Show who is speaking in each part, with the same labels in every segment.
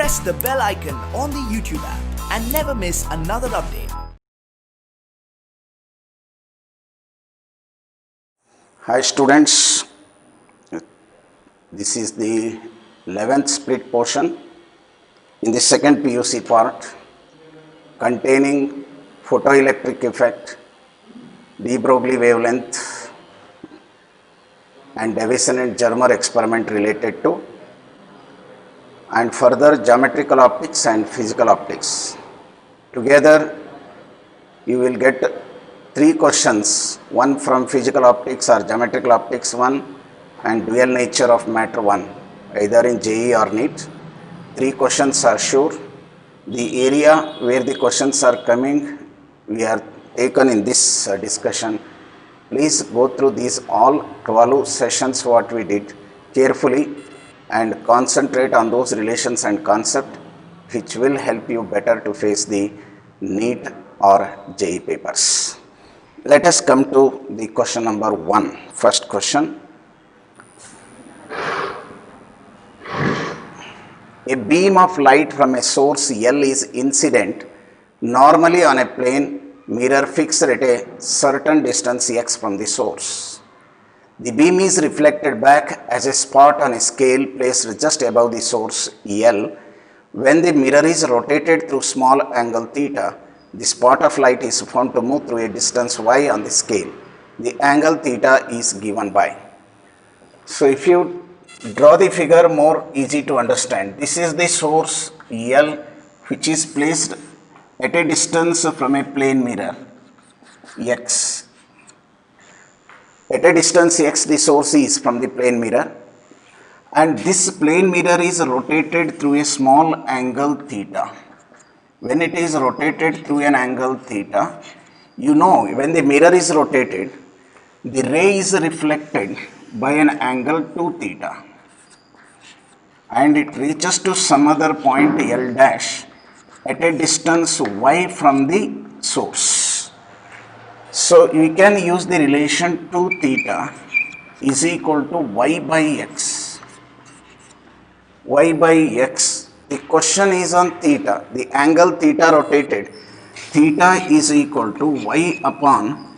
Speaker 1: press the bell icon on the YouTube app and never miss another update.
Speaker 2: Hi students, this is the 11th split portion in the second PUC part containing photoelectric effect, de Broglie wavelength and Davison and Germer experiment related to, and further geometrical optics and physical optics. Together you will get 3 questions, one from physical optics or geometrical optics 1 and dual nature of matter 1, either in JEE or NEET. 3 questions are sure. The area where the questions are coming, we are taken in this discussion. Please go through these all 12 sessions what we did carefully and concentrate on those relations and concept which will help you better to face the NEET or JEE papers. Let us come to the question number 1. First question. A beam of light from a source L is incident normally on a plane mirror fixed at a certain distance x from the source. The beam is reflected back as a spot on a scale placed just above the source L. When the mirror is rotated through small angle theta, the spot of light is found to move through a distance y on the scale. The angle theta is given by. So if you draw the figure, more easy to understand. This is the source L which is placed at a distance from a plane mirror x. At a distance x, the source is from the plane mirror, and this plane mirror is rotated through a small angle theta. When it is rotated through an angle theta, you know when the mirror is rotated, the ray is reflected by an angle 2 theta and it reaches to some other point L dash at a distance y from the source. So we can use the relation 2 theta is equal to y by x. Y by x, the question is on theta, the angle theta rotated. Theta is equal to y upon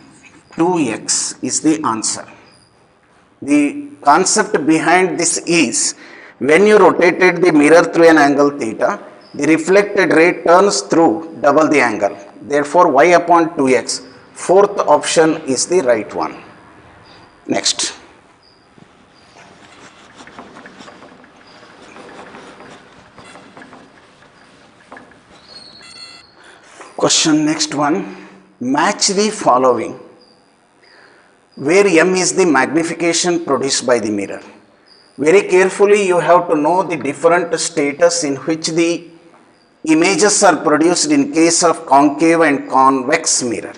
Speaker 2: 2x is the answer. The concept behind this is, when you rotated the mirror through an angle theta, the reflected ray turns through double the angle. Therefore, y upon 2x, fourth option is the right one. Next. Question next one. Match the following, where m is the magnification produced by the mirror. Very carefully you have to know the different status in which the images are produced in case of concave and convex mirror.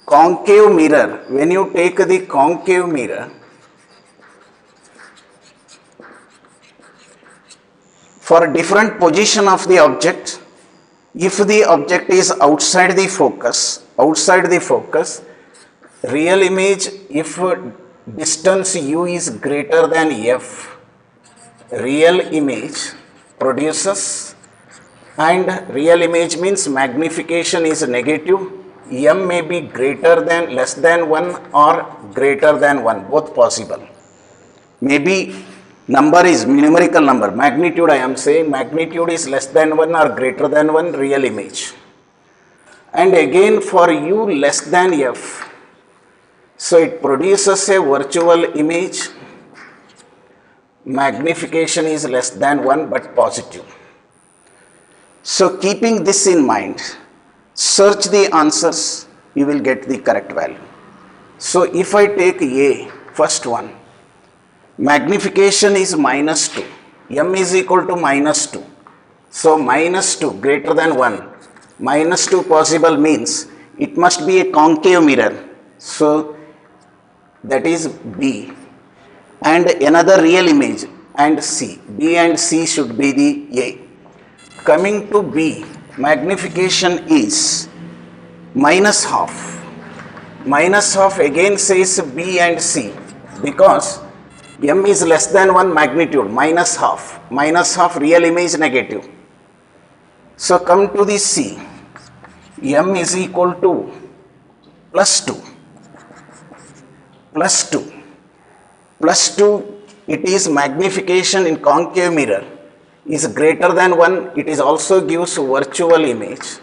Speaker 2: Concave mirror, when you take the concave mirror, for different position of the object, if the object is outside the focus, real image, if distance u is greater than f, real image produces, and real image means magnification is negative, m may be greater than, less than 1 or greater than 1, both possible. Maybe number is numerical number, magnitude I am saying, magnitude is less than 1 or greater than 1, real image. And again for u less than f, so it produces a virtual image, magnification is less than 1 but positive. So keeping this in mind, search the answers, you will get the correct value. So if I take A, first one, magnification is -2, m is equal to -2. So -2 greater than 1, -2 possible means it must be a concave mirror. So that is B. And another real image and C. B and C should be the A. Coming to B, magnification is -half. -half again says B and C, because M is less than 1 magnitude, minus half. Minus half real image negative. So come to the C. M is equal to plus 2. Plus 2. Plus 2, it is magnification in concave mirror is greater than 1. It is also gives virtual image.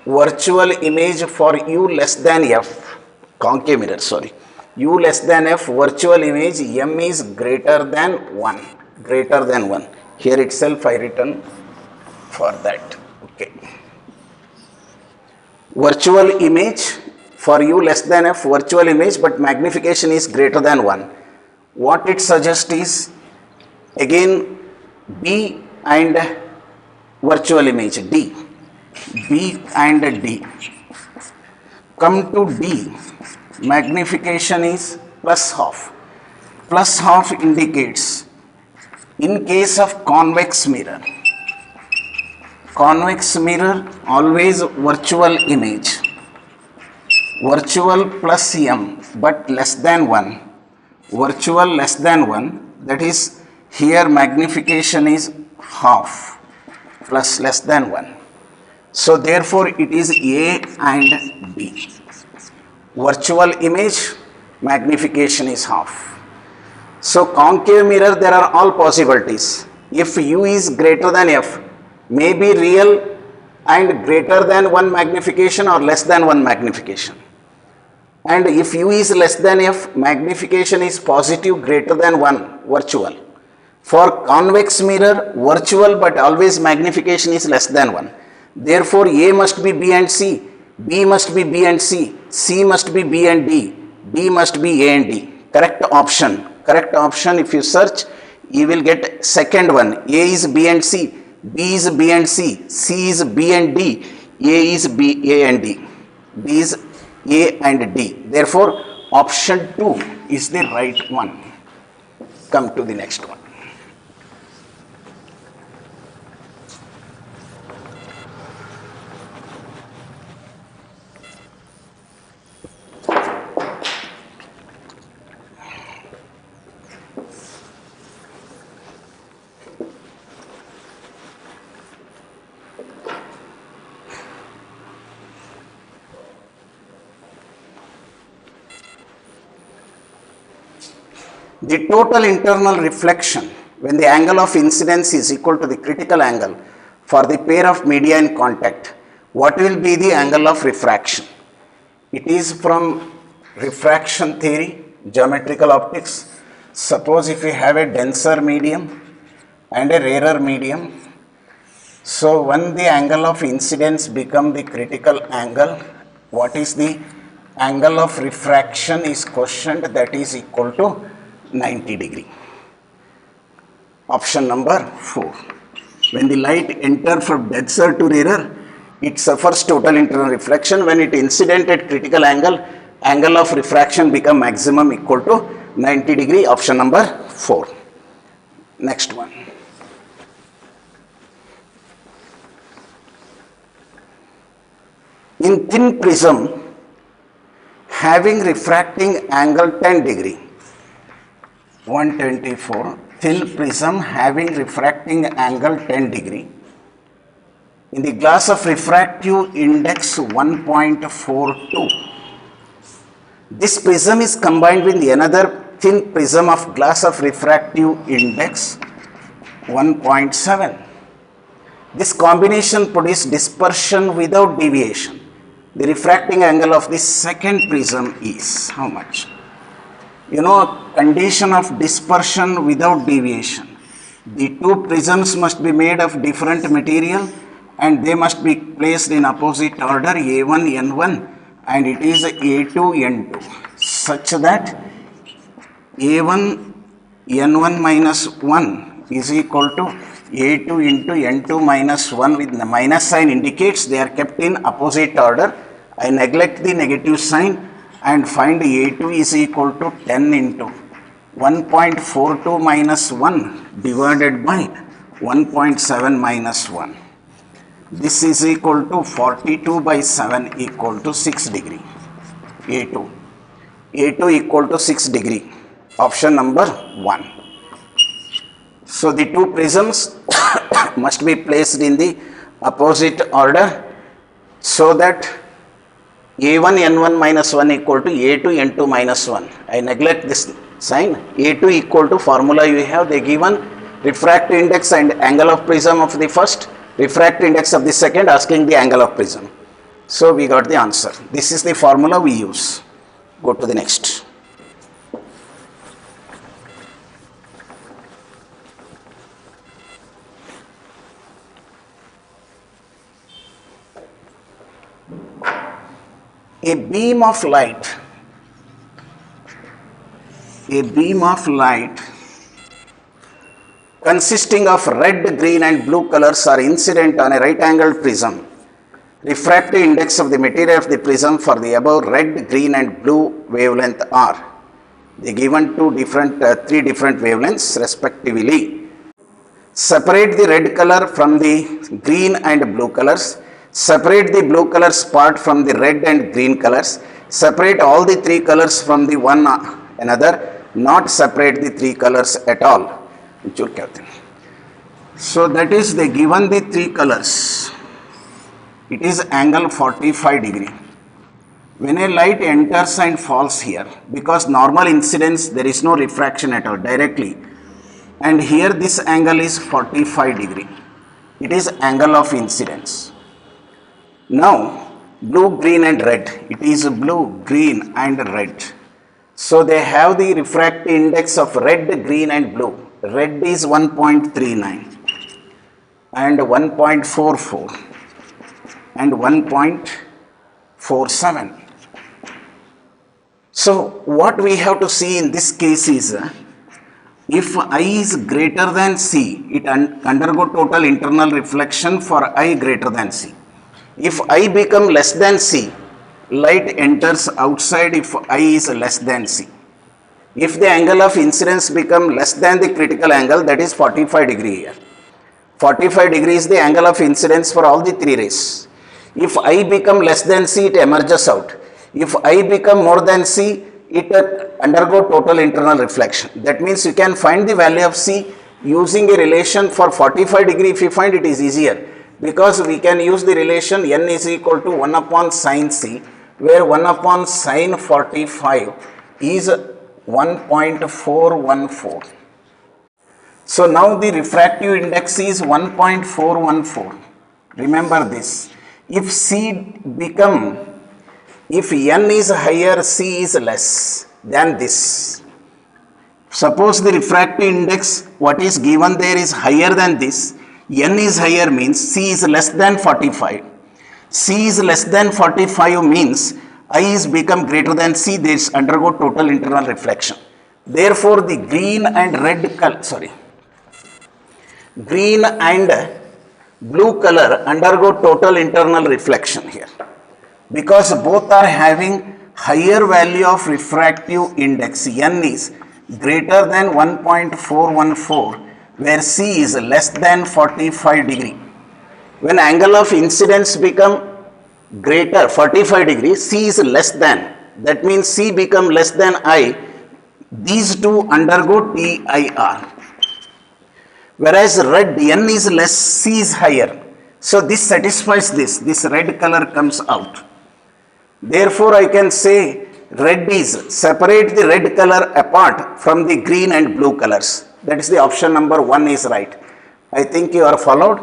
Speaker 2: Virtual image for U less than F. Concave mirror, sorry. U less than F, virtual image, M is greater than 1. Greater than 1. Here itself I written for that. Okay. Virtual image for U less than F, virtual image, but magnification is greater than 1. What it suggests is, again, B and virtual image, D. B and D. Come to D. Magnification is plus half. Plus half indicates in case of convex mirror always virtual image, virtual plus M but less than 1, virtual less than 1, that is here magnification is half plus less than 1. So therefore it is A and B. Virtual image magnification is half. So concave mirror, there are all possibilities. If U is greater than F, may be real and greater than 1 magnification or less than 1 magnification. And if U is less than F, magnification is positive greater than 1 virtual. For convex mirror, virtual but always magnification is less than 1. Therefore A must be B and C, B must be B and C, C must be B and D, D must be A and D. Correct option. Correct option, if you search, you will get second one. A is B and C, B is B and C, C is B and D, A is B, A and D, B is A and D. Therefore, option 2 is the right one. Come to the next one. The total internal reflection when the angle of incidence is equal to the critical angle for the pair of media in contact, what will be the angle of refraction? It is from refraction theory, geometrical optics. Suppose if we have a denser medium and a rarer medium, so when the angle of incidence become the critical angle, what is the angle of refraction is questioned, that is equal to 90 degree. Option number 4. When the light enter from denser to rarer, it suffers total internal reflection. When it incident at critical angle, angle of refraction become maximum equal to 90 degree. Option number 4. Next one. In thin prism having refracting angle 10 degree, 124, thin prism having refracting angle 10 degree, in the glass of refractive index 1.42. This prism is combined with another thin prism of glass of refractive index 1.7. This combination produces dispersion without deviation. The refracting angle of the second prism is how much? You know, condition of dispersion without deviation. The two prisms must be made of different material and they must be placed in opposite order, A1, N1, and it is A2, N2, such that A1, N1 minus 1 is equal to A2 into N2 minus 1 with the minus sign indicates they are kept in opposite order. I neglect the negative sign and find A2 is equal to 10 into 1.42 minus 1 divided by 1.7 minus 1. This is equal to 42 by 7 equal to 6 degree. A2 equal to 6 degree. Option number 1. So the two prisms must be placed in the opposite order so that A1 N1 minus 1 equal to A2 N2 minus 1. I neglect this sign. A2 equal to formula you have, they given refractive index and angle of prism of the first, refractive index of the second, asking the angle of prism. So we got the answer. This is the formula we use. Go to the next. A beam of light consisting of red, green and blue colors are incident on a right angled prism. Refractive index of the material of the prism for the above red, green and blue wavelength are. They given three different wavelengths respectively. Separate the red color from the green and blue colors. Separate the blue colors part from the red and green colors. Separate all the three colors from the one another. Not separate the three colors at all. So that is they given the three colors. It is angle 45 degree. When a light enters and falls here, because normal incidence there is no refraction at all directly, and here this angle is 45 degree. It is angle of incidence. Now blue, green and red. It is blue, green and red. So they have the refractive index of red, green and blue. Red is 1.39 and 1.44 and 1.47. So what we have to see in this case is, if I is greater than C, it undergo total internal reflection for I greater than C. If I become less than C, light enters outside if I is less than C. If the angle of incidence become less than the critical angle, that is 45 degree here. 45 degree is the angle of incidence for all the three rays. If I become less than C, it emerges out. If I become more than C, it undergo total internal reflection. That means you can find the value of C using a relation for 45 degree. If you find it is easier, because we can use the relation n is equal to 1 upon sin C, where 1 upon sin 45 is 1.414. So now the refractive index is 1.414. Remember this. If n is higher, C is less than this. Suppose the refractive index, what is given there is higher than this. N is higher means C is less than 45. C is less than 45 means I is become greater than C, there is undergo total internal reflection. Therefore, the green and blue color undergo total internal reflection here, because both are having higher value of refractive index. N is greater than 1.414, where C is less than 45 degree. When angle of incidence become greater 45 degree, C is less than, that means C become less than I, these two undergo TIR. Whereas red, N is less, C is higher. So this satisfies this red color comes out. Therefore I can say red is, separate the red color apart from the green and blue colors. That is the option number 1 is right. I think you are followed.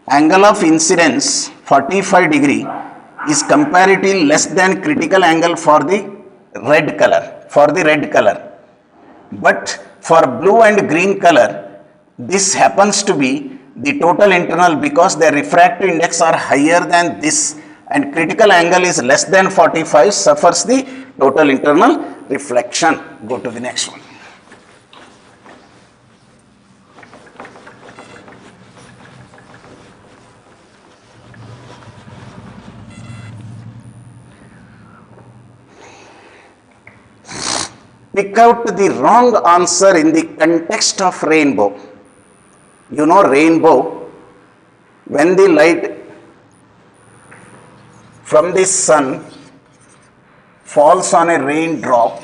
Speaker 2: Angle of incidence 45 degree is comparatively less than critical angle for the red color, But for blue and green color, this happens to be the total internal, because their refractive index are higher than this and critical angle is less than 45, suffers the total internal reflection. Go to the next one. Pick out the wrong answer in the context of rainbow. You know rainbow, when the light from the sun falls on a raindrop,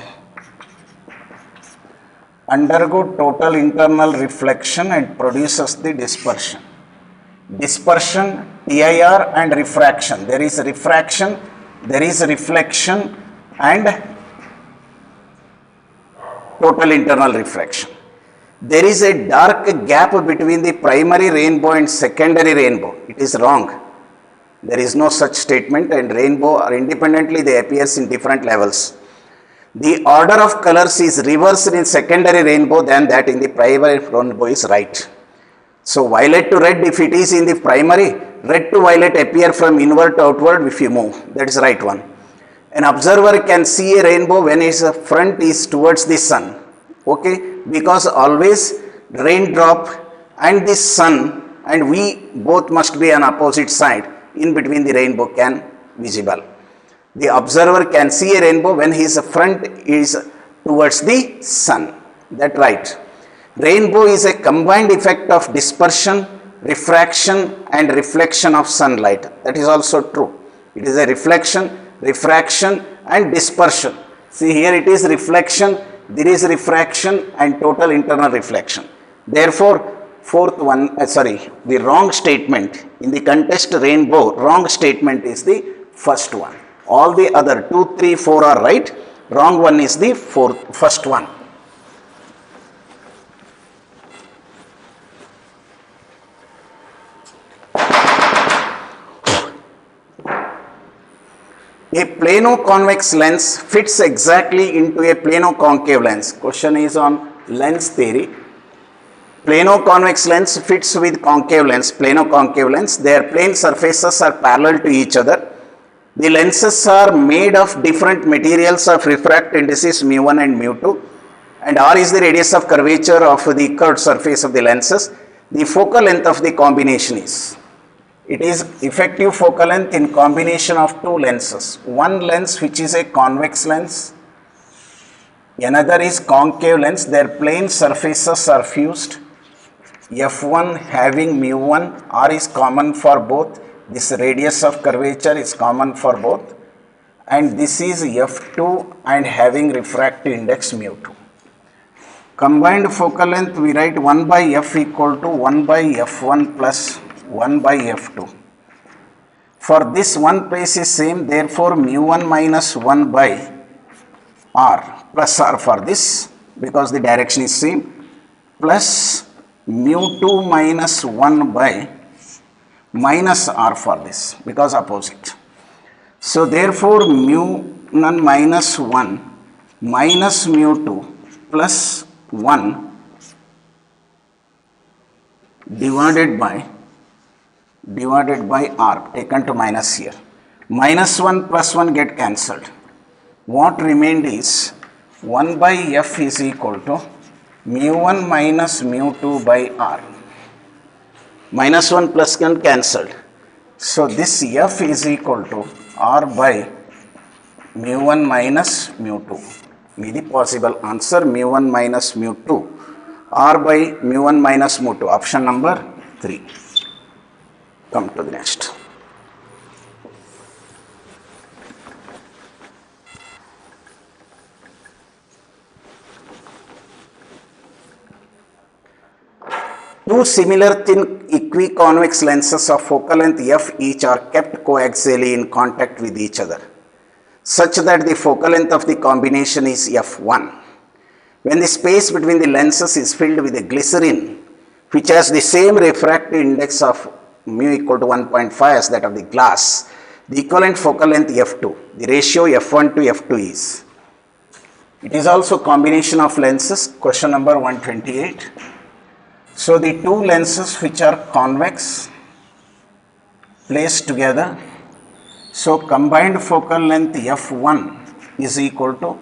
Speaker 2: undergo total internal reflection and produces the dispersion. Dispersion, TIR and refraction. There is refraction, there is reflection and total internal refraction. There is a dark gap between the primary rainbow and secondary rainbow. It is wrong. There is no such statement, and rainbow are independently they appears in different levels. The order of colors is reversed in secondary rainbow than that in the primary rainbow is right. So violet to red, if it is in the primary, red to violet appear from inward to outward if you move. That is right one. An observer can see a rainbow when its front is towards the sun. Okay, because always raindrop and the sun and we both must be on opposite side. In between the rainbow can visible. The observer can see a rainbow when his front is towards the sun. That right. Rainbow is a combined effect of dispersion, refraction and reflection of sunlight. That is also true. It is a reflection, refraction and dispersion. See here it is reflection, there is refraction and total internal reflection. Therefore, the wrong statement in the contest rainbow, wrong statement is the first one. All the other 2, 3, 4 are right. Wrong one is the first one. A plano-convex lens fits exactly into a plano-concave lens. Question is on lens theory. Plano-convex lens fits with concave lens, plano-concave lens. Their plane surfaces are parallel to each other. The lenses are made of different materials of refract indices mu1 and mu2, and r is the radius of curvature of the curved surface of the lenses. The focal length of the combination is, it is effective focal length in combination of two lenses. One lens which is a convex lens, another is concave lens. Their plane surfaces are fused. F1 having mu1, r is common for both. This radius of curvature is common for both. And this is F2 and having refractive index mu2. Combined focal length we write 1 by f equal to 1 by f1 plus 1 by f2. For this one place is same, therefore mu1 minus 1 by r plus r for this, because the direction is same, plus mu2 minus 1 by minus r for this, because opposite. So therefore mu1 minus 1 minus mu2 plus 1 divided by r taken to minus here. Minus 1 plus 1 get cancelled. What remained is 1 by f is equal to mu1 minus mu2 by r. Minus 1 plus 1 cancelled. So this f is equal to r by mu1 minus mu2. Be the possible answer mu1 minus mu2. R by mu1 minus mu2. Option number 3. Come to the next. Two similar thin equiconvex lenses of focal length f each are kept coaxially in contact with each other, such that the focal length of the combination is f1. When the space between the lenses is filled with a glycerin, which has the same refractive index of mu equal to 1.5 as that of the glass, the equivalent focal length f2, the ratio f1 to f2 is. It is also combination of lenses, question number 128. So the two lenses which are convex placed together, so combined focal length f1 is equal to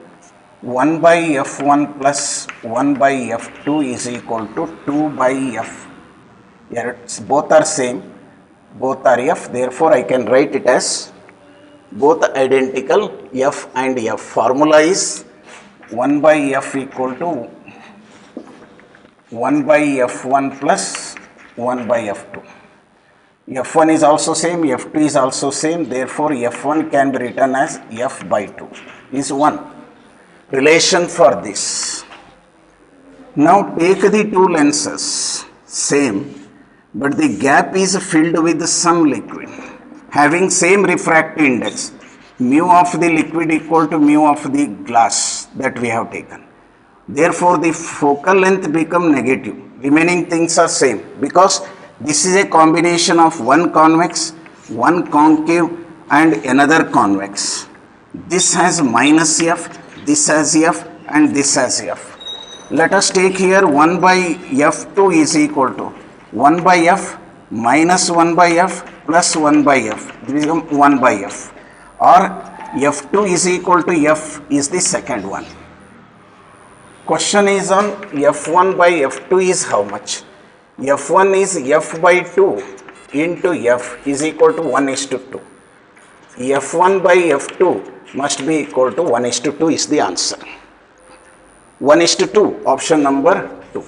Speaker 2: 1 by f1 plus 1 by f2 is equal to 2 by f. Here both are same, both are f, therefore I can write it as both identical f and f. Formula is 1 by f equal to 1 by f1 plus 1 by f2. f1 is also same, f2 is also same, therefore f1 can be written as f by 2 is 1. Relation for this. Now take the two lenses, same, but the gap is filled with some liquid having same refractive index, mu of the liquid equal to mu of the glass that we have taken. Therefore, the focal length become negative. Remaining things are same because this is a combination of one convex, one concave and another convex. This has minus f, this has f and this has f. Let us take here 1 by f2 is equal to 1 by f minus 1 by f plus 1 by f. This becomes 1 by f, or f2 is equal to f is the second one. Question is on f1 by f2 is how much? f1 is f by 2 into f is equal to 1:2. f1 by f2 must be equal to 1:2 is the answer. 1:2, option number 2.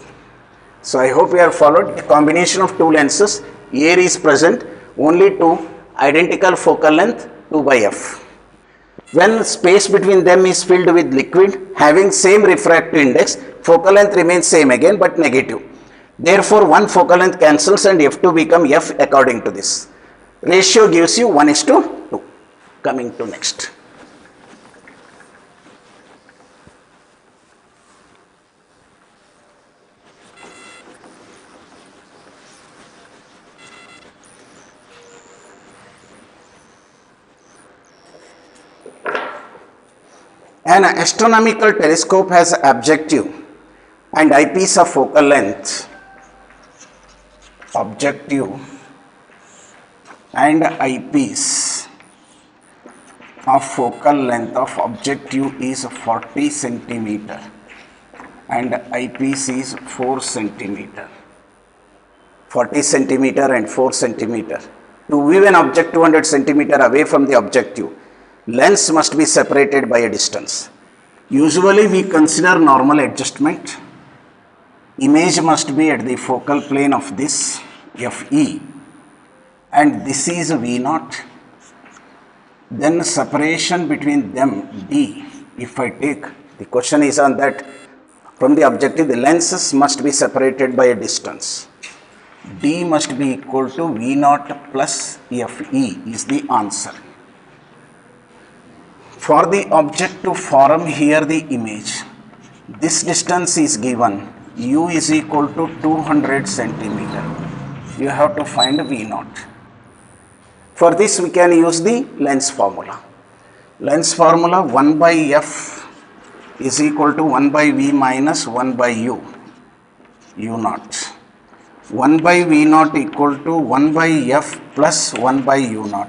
Speaker 2: So I hope you have followed. A combination of two lenses, air is present, only two, identical focal length 2 by f. When space between them is filled with liquid having same refractive index, focal length remains same again but negative. Therefore, one focal length cancels and f2 become f according to this. Ratio gives you 1:2. Coming to next. An astronomical telescope has objective and eyepiece of focal length. Objective and eyepiece of focal length of objective is 40 centimeter and eyepiece is 4 centimeter. 40 centimeter and 4 centimeter. To view an object 200 centimeter away from the objective, lens must be separated by a distance. Usually we consider normal adjustment. Image must be at the focal plane of this FE and this is V0. Then separation between them D. If I take, the question is on that from the objective the lenses must be separated by a distance. D must be equal to V0 plus FE is the answer. For the object to form here the image, this distance is given, u is equal to 200 centimeter. You have to find V0. For this we can use the lens formula. Lens formula 1 by f is equal to 1 by v minus 1 by u, u0. 1 by v0 equal to 1 by f plus 1 by u0.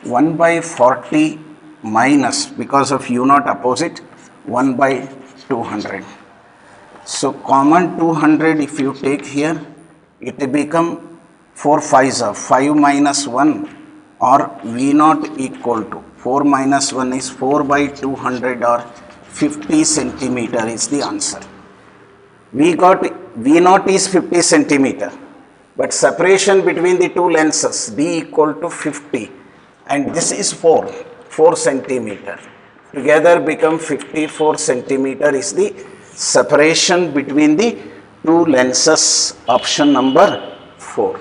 Speaker 2: 1 by 40 minus, because of u0 opposite, 1 by 200. So common 200 if you take here, it will become 4 5s are 5 minus 1 or v0 equal to 4 minus 1 is 4 by 200 or 50 centimeter is the answer. We got v0 is 50 centimeter, but separation between the two lenses d equal to 50 and this is 4 centimeter. Together become 54 centimeter is the separation between the two lenses, option number 4.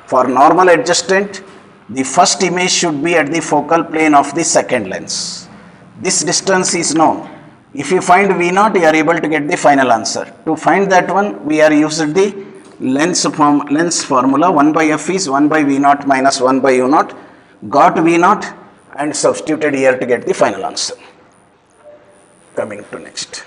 Speaker 2: For normal adjustment, the first image should be at the focal plane of the second lens. This distance is known. If you find V0, you are able to get the final answer. To find that one, we are using the lens formula. 1 by f is 1 by V0 minus 1 by u0. Got V0 and substituted here to get the final answer. Coming to next.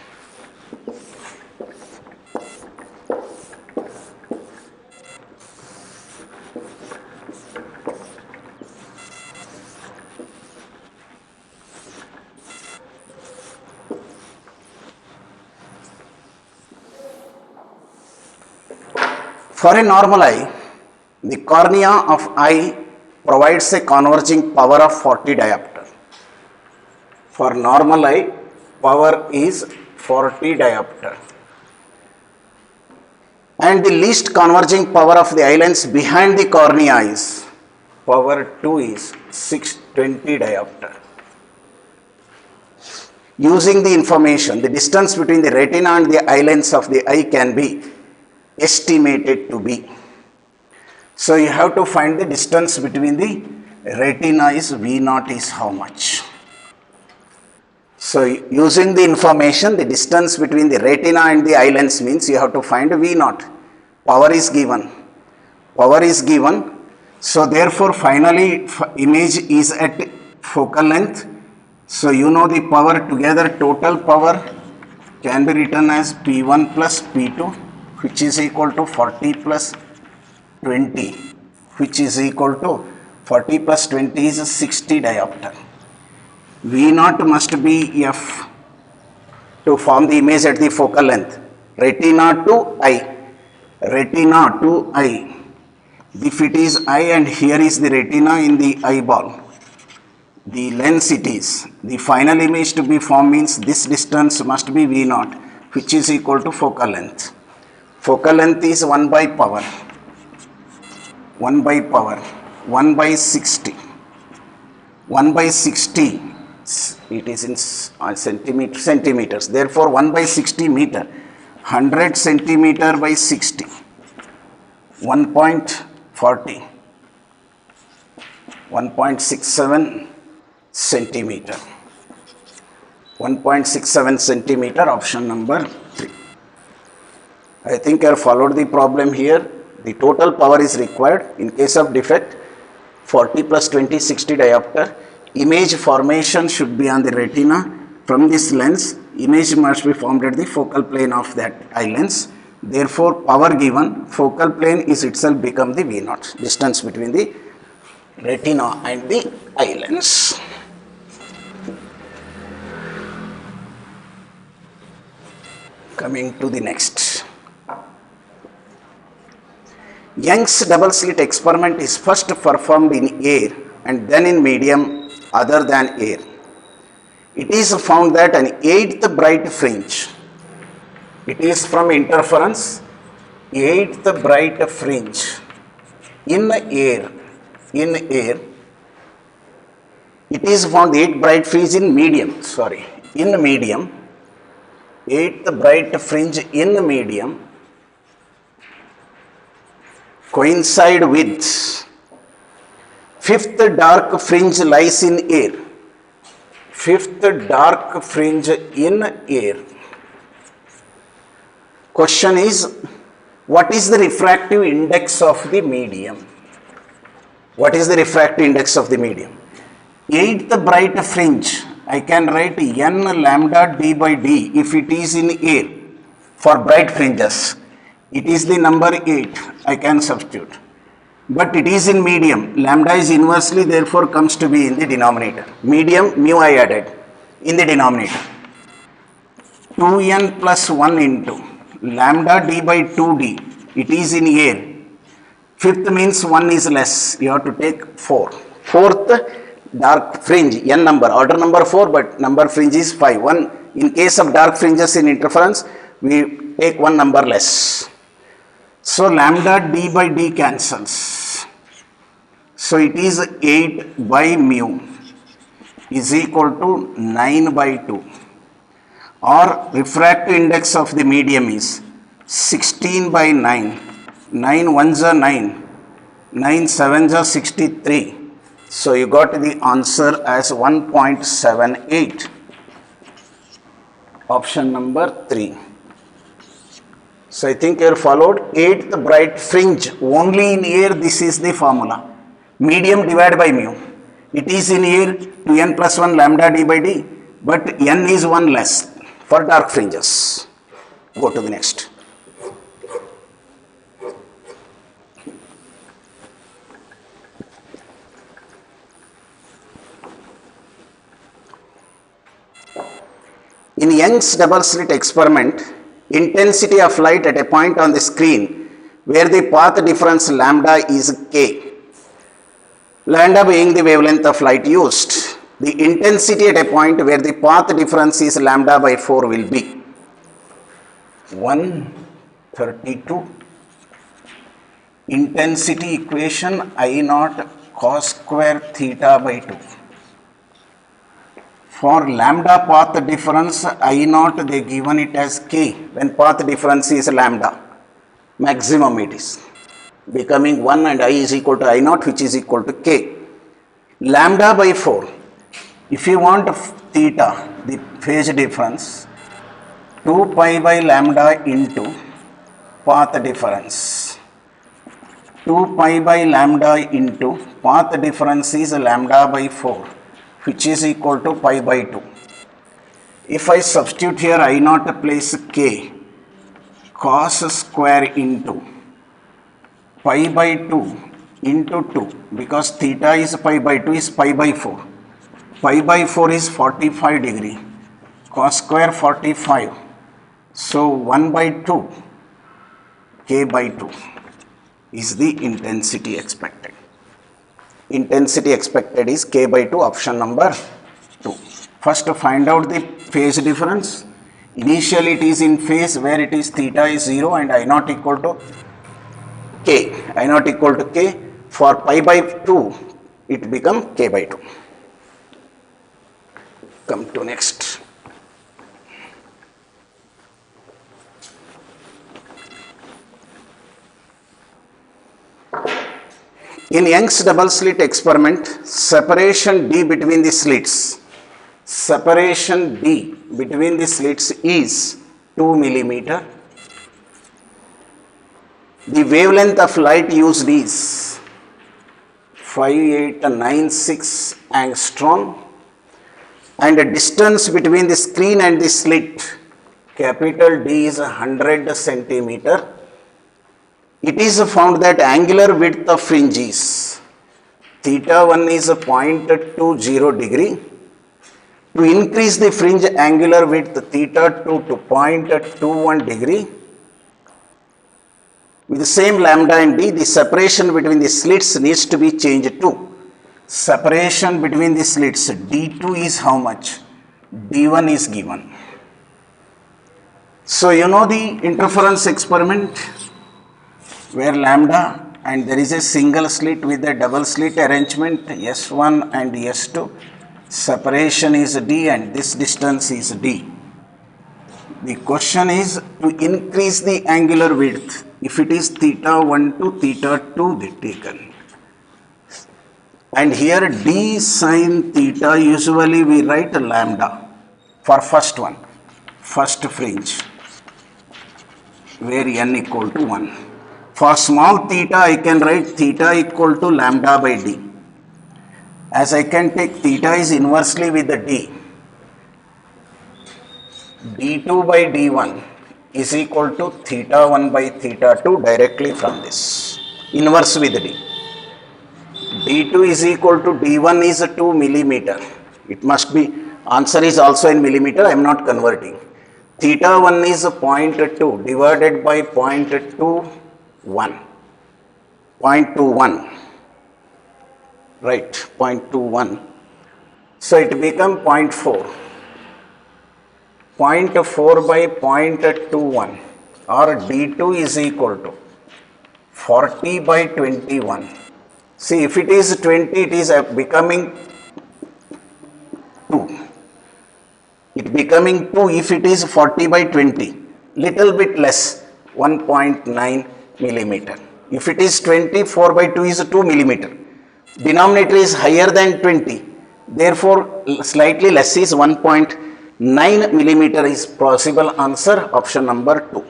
Speaker 2: For a normal eye, the cornea of eye provides a converging power of 40 diopter. For normal eye, power is 40 diopter. And the least converging power of the eye lens behind the cornea is power 2 is 620 diopter. Using the information, the distance between the retina and the eye lens of the eye can be estimated to be. So you have to find the distance between the retina is V naught is how much. So using the information, the distance between the retina and the eye lens means you have to find V naught. Power is given. Power is given. So therefore finally image is at focal length. So you know the power together, total power can be written as P1 plus P2, which is equal to 40 plus 20, which is equal to 40 plus 20 is 60 diopter. V naught must be F to form the image at the focal length. Retina to eye. Retina to eye. If it is eye and here is the retina in the eyeball, the lens it is. The final image to be formed means this distance must be V naught, which is equal to focal length. Focal length is 1 by power. 1 by power. 1 by 60. 1 by 60. It is in centimeters. Therefore, 1 by 60 meter. 100 centimeter by 60. 1.40. 1.67 centimeter. 1.67 centimeter, option number 3. I think I have followed the problem here. The total power is required in case of defect 40 plus 20, 60 diopter. Image formation should be on the retina. From this lens, image must be formed at the focal plane of that eye lens. Therefore, power given, focal plane is itself become the V naught, distance between the retina and the eye lens. Coming to the next. Young's double slit experiment is first performed in air and then in medium other than air. It is found that an eighth bright fringe, it is from interference, eighth bright fringe in air, it is found 8 bright fringe in medium, eighth bright fringe in medium coincide with fifth dark fringe lies in air. Fifth dark fringe in air. Question is, what is the refractive index of the medium? What is the refractive index of the medium? Eighth bright fringe, I can write n lambda d by d if it is in air for bright fringes. It is the number 8, I can substitute. But it is in medium, lambda is inversely therefore comes to be in the denominator. Medium, mu I added in the denominator. 2n plus 1 into lambda d by 2d, it is in air. Fifth means 1 is less, you have to take 4. Fourth dark fringe, n number, order number 4 but number fringe is 5. In case of dark fringes in interference, we take 1 number less. So lambda d by d cancels. So it is 8 by mu is equal to 9 by 2. Or refractive index of the medium is 16 by 9. 9 ones are 9. 9 sevens are 63. So you got the answer as 1.78. Option number 3. So I think you have followed. 8th bright fringe only in air, this is the formula. Medium divided by mu. It is in air 2n plus 1 lambda d by d, but n is 1 less for dark fringes. Go to the next. In Young's double slit experiment, intensity of light at a point on the screen where the path difference lambda is k, lambda being the wavelength of light used, the intensity at a point where the path difference is lambda by 4 will be 132. Intensity equation I naught cos square theta by 2. For lambda path difference I naught, they given it as k. When path difference is lambda, maximum it is becoming 1 and I is equal to I naught, which is equal to k. Lambda by 4. If you want theta, the phase difference, 2 pi by lambda into path difference. 2 pi by lambda into path difference is lambda by 4, which is equal to pi by 2. If I substitute here I naught place k, cos square into pi by 2 into 2, because theta is pi by 2 is pi by 4. Pi by 4 is 45 degree, cos square 45. So 1 by 2, k by 2 is the intensity expected. Intensity expected is k by 2, option number 2. First find out the phase difference. Initially it is in phase where it is theta is 0 and I naught equal to k. I naught equal to k. For pi by 2 it become k by 2. Come to next. In Young's double slit experiment, separation D between the slits is 2 millimeter. The wavelength of light used is 5896 angstrom, and the distance between the screen and the slit, capital D, is 100 centimeter. It is found that angular width of fringe is theta 1 is 0.20 degree. To increase the fringe angular width theta 2 to 0.21 degree, with the same lambda and d, the separation between the slits needs to be changed to, separation between the slits d2 is how much? d1 is given. So you know the interference experiment where lambda and there is a single slit with a double slit arrangement S1 and S2, separation is d and this distance is d. The question is to increase the angular width. If it is theta 1 to theta 2 they taken, and here d sin theta usually we write lambda for first one, first fringe where n equal to 1. For small theta I can write theta equal to lambda by d, as I can take theta is inversely with the d, d2 by d1 is equal to theta 1 by theta 2 directly from this, inverse with d. d2 is equal to d1 is 2 millimeter. It must be, answer is also in millimeter, I am not converting. Theta 1 is 0.2 divided by 0.21, right, 0.21. So it become 0.4. 0.4 by 0.21, or d2 is equal to 40 by 21. See, if it is 20 it is becoming 2. It becoming 2 if it is 40 by 20, little bit less, 1.9 millimeter. If it is 24 by 2 is 2 millimeter. Denominator is higher than 20, therefore slightly less is 1.9 millimeter is possible answer, option number 2.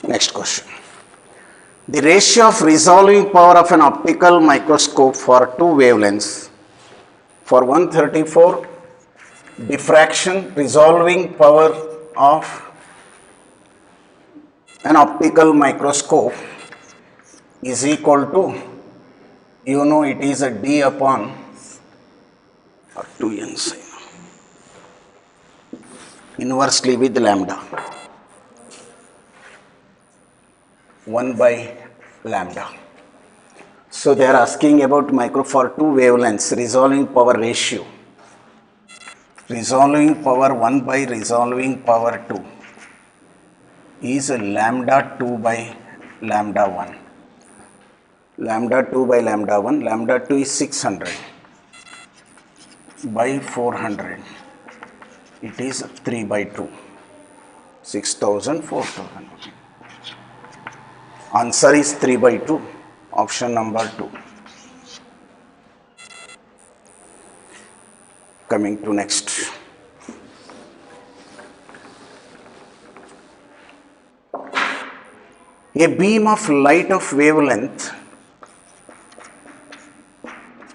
Speaker 2: Next question. The ratio of resolving power of an optical microscope for two wavelengths, for 134 diffraction, resolving power of an optical microscope is equal to, you know, it is a d upon or 2n sin. inversely with lambda, 1 by lambda. So they are asking about for two wavelengths, resolving power ratio. Resolving power 1 by resolving power 2 is lambda 2 by lambda 1. Lambda 2 by lambda 1, lambda 2 is 600 by 400. It is 3 by 2, 6000, 4000. Answer is 3 by 2, option number 2. Coming to next. A beam of light of wavelength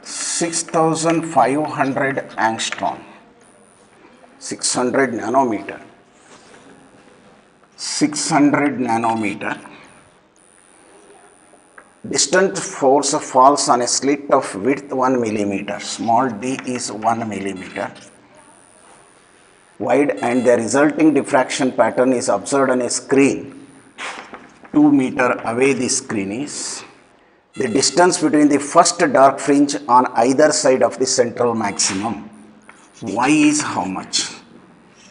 Speaker 2: 6500 angstrom, 600 nanometer, 600 nanometer. Distant force falls on a slit of width 1 millimeter, small d is 1 millimeter wide, and the resulting diffraction pattern is observed on a screen 2 meter away. The screen is the distance between the first dark fringe on either side of the central maximum. Y is how much?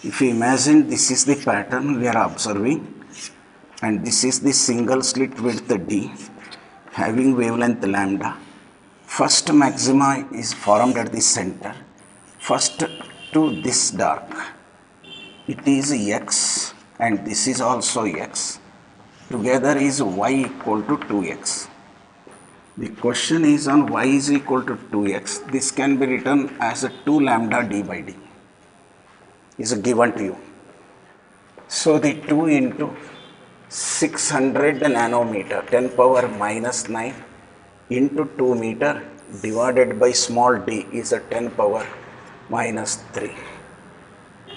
Speaker 2: If you imagine this is the pattern we are observing, and this is the single slit width d having wavelength lambda. First maxima is formed at the center, first to this dark. It is x and this is also x. Together is y equal to 2x. The question is on y is equal to 2x. This can be written as a 2 lambda d by d is given to you. So the 2 into 600 nanometer 10 power minus 9 into 2 meter divided by small d is a 10 power minus 3.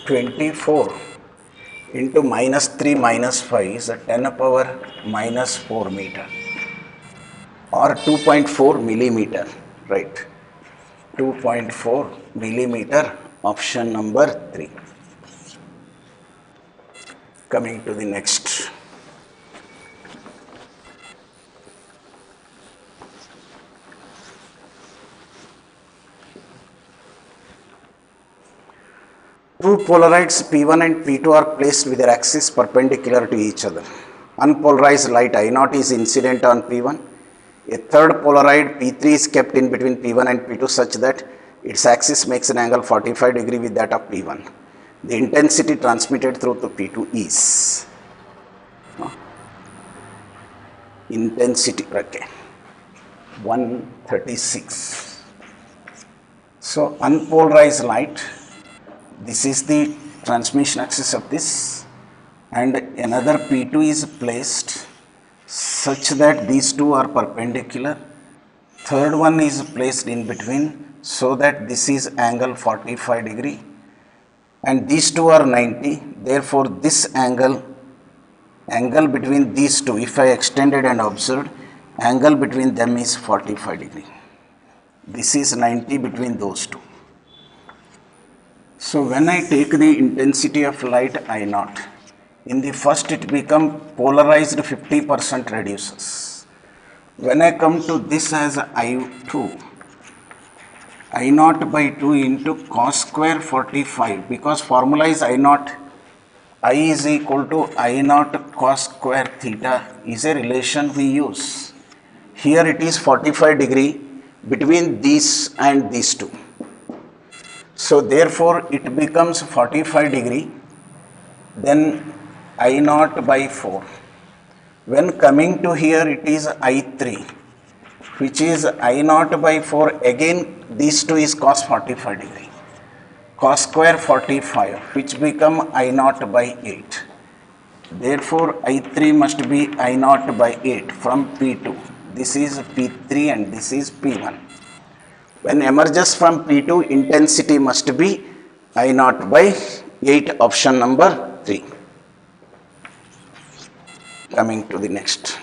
Speaker 2: 24 into minus 3 minus 5 is a 10 power minus 4 meter or 2.4 millimeter, right? 2.4 millimeter, option number 3. Coming to the next. Two polarides P1 and P2 are placed with their axis perpendicular to each other. Unpolarized light I0 is incident on P1. A third polaroid P3 is kept in between P1 and P2 such that its axis makes an angle 45 degree with that of P1. The intensity transmitted through to P2 is intensity, okay, 136. So unpolarized light, this is the transmission axis of this, and another P2 is placed such that these two are perpendicular. Third one is placed in between so that this is angle 45 degree and these two are 90. Therefore this angle between these two, if I extended and observed, angle between them is 45 degree. This is 90 between those two. So when I take the intensity of light I0, in the first it become polarized 50% reduces. When I come to this as I2, I0 by 2 into cos square 45, because formula is I0, I is equal to I0 cos square theta is a relation we use. Here it is 45 degree between these and these two. So therefore it becomes 45 degree, then I0 by 4. When coming to here it is I3, which is I0 by 4, again these two is cos 45 degree. Cos square 45, which become I0 by 8. Therefore I3 must be I0 by 8 from P2. This is P3 and this is P1. When emerges from P2, intensity must be I0 by 8, option number 3. Coming to the next.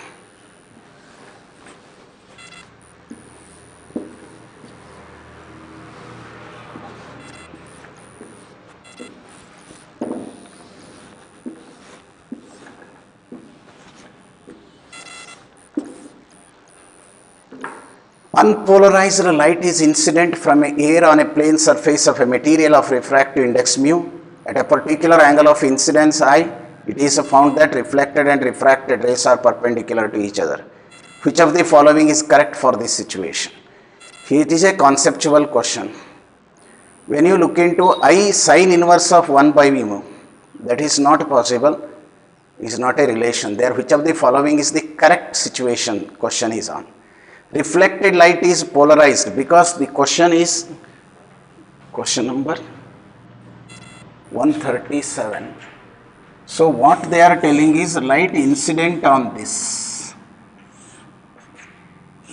Speaker 2: unpolarized light is incident from air on a plane surface of a material of refractive index mu. At a particular angle of incidence I, it is found that reflected and refracted rays are perpendicular to each other. Which of the following is correct for this situation? It is a conceptual question. When you look into I sine inverse of 1 by v mu, that is not possible, is not a relation. There, which of the following is the correct situation question is on. Reflected light is polarized because the question is question number 137. So what they are telling is light incident on this.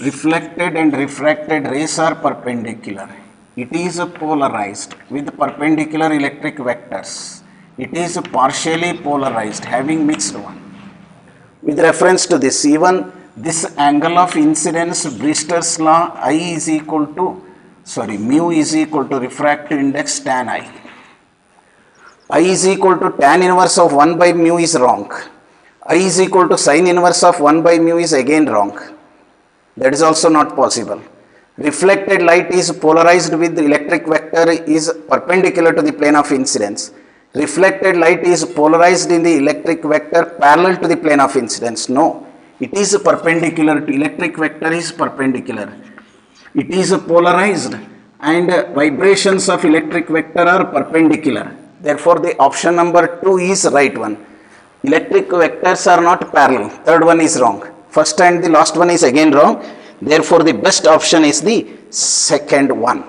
Speaker 2: Reflected and refracted rays are perpendicular. It is polarized with perpendicular electric vectors. It is partially polarized having mixed one. With reference to this, even this angle of incidence, Brewster's law, mu is equal to refractive index tan I. I is equal to tan inverse of 1 by mu is wrong. I is equal to sine inverse of 1 by mu is again wrong. That is also not possible. Reflected light is polarized with the electric vector is perpendicular to the plane of incidence. Reflected light is polarized in the electric vector parallel to the plane of incidence. No, it is perpendicular to electric vector is perpendicular. It is polarized and vibrations of electric vector are perpendicular. Therefore, the option number 2 is right one. Electric vectors are not parallel. Third one is wrong. First and the last one is again wrong. Therefore, the best option is the second one.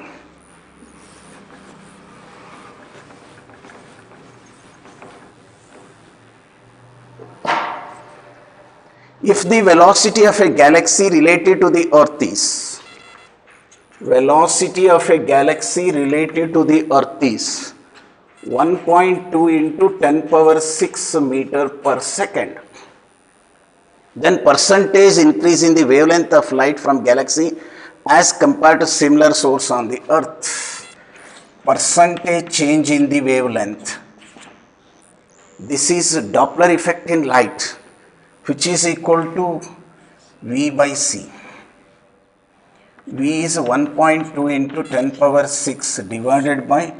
Speaker 2: If the velocity of a galaxy related to the Earth is, velocity of a galaxy related to the Earth is 1.2 into 10 power 6 meter per second, then percentage increase in the wavelength of light from galaxy as compared to similar source on the Earth. Percentage change in the wavelength. This is Doppler effect in light, which is equal to V by C. V is 1.2 into 10 power 6 divided by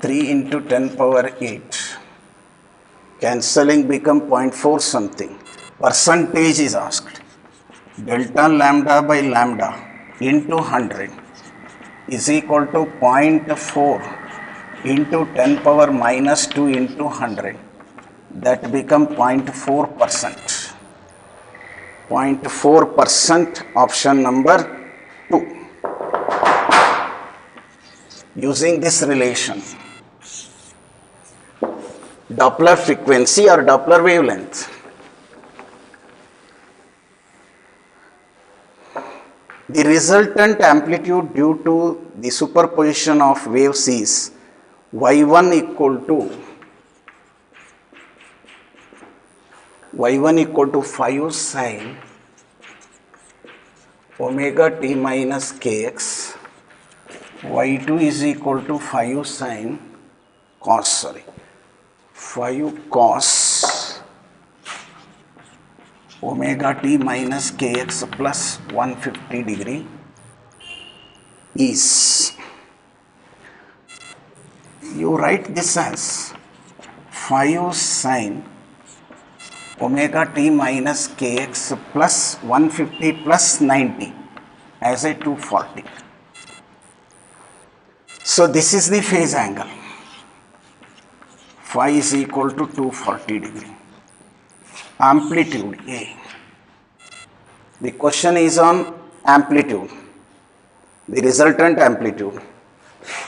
Speaker 2: 3 into 10 power 8. Cancelling become 0.4 something. Percentage is asked. Delta lambda by lambda into 100 is equal to 0.4 into 10 power minus 2 into 100. That become 0.4%. 0.4% option number 2. Using this relation, Doppler frequency or Doppler wavelength. The resultant amplitude due to the superposition of waves is y1 equal to 5 sine omega t minus kx, y2 is equal to 5 sine cos 5 cos omega t minus kx plus 150 degree is, you write this as 5 sine omega t minus kx plus 150 plus 90 as a 240. So this is the phase angle. Phi is equal to 240 degree. Amplitude A. The question is on amplitude. The resultant amplitude.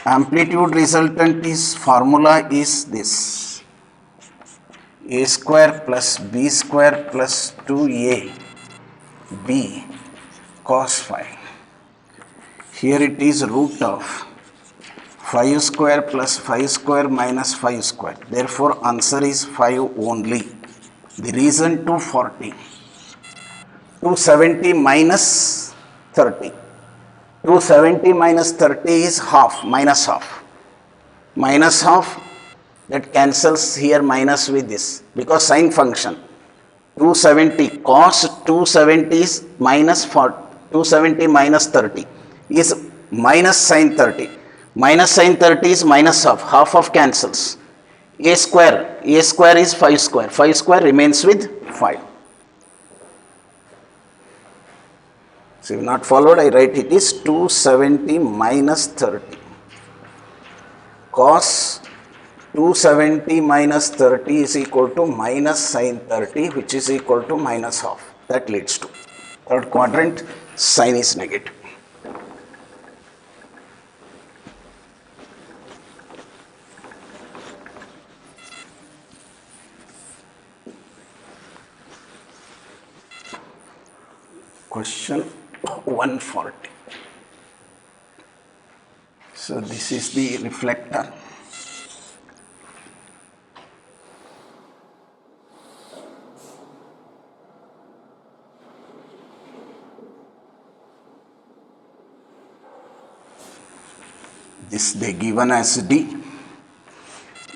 Speaker 2: Amplitude resultant is formula is this. A square plus B square plus 2A B cos phi. Here it is root of 5 square plus 5 square minus 5 square. Therefore, answer is 5 only. The reason 240. 270 minus 30. 270 minus 30 is half, minus half. Minus half, that cancels here minus with this because sine function. 270 cos 270 is minus 270 minus 30 is minus sin 30. Minus sin 30 is minus half. Half of cancels. A square is 5 square. 5 square remains with 5. So if not followed, I write it is 270 minus 30. Cos 270 minus 30 is equal to minus sin 30, which is equal to minus half. That leads to third quadrant, sin is negative. Question 140. So this is the reflector. This they given as D.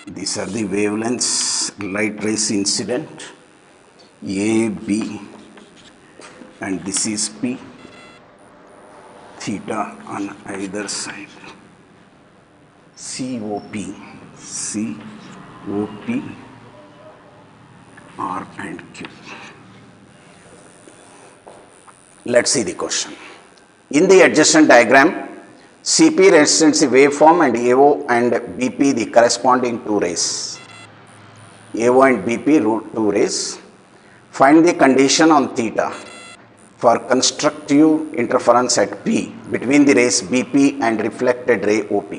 Speaker 2: These are the wavelengths light rays incident A, B, and this is P, theta on either side. COP, R and Q. Let's see the question. In the adjacent diagram, CP represents the waveform and AO and BP the corresponding two rays. AO and BP root two rays. Find the condition on theta for constructive interference at P between the rays BP and reflected ray OP.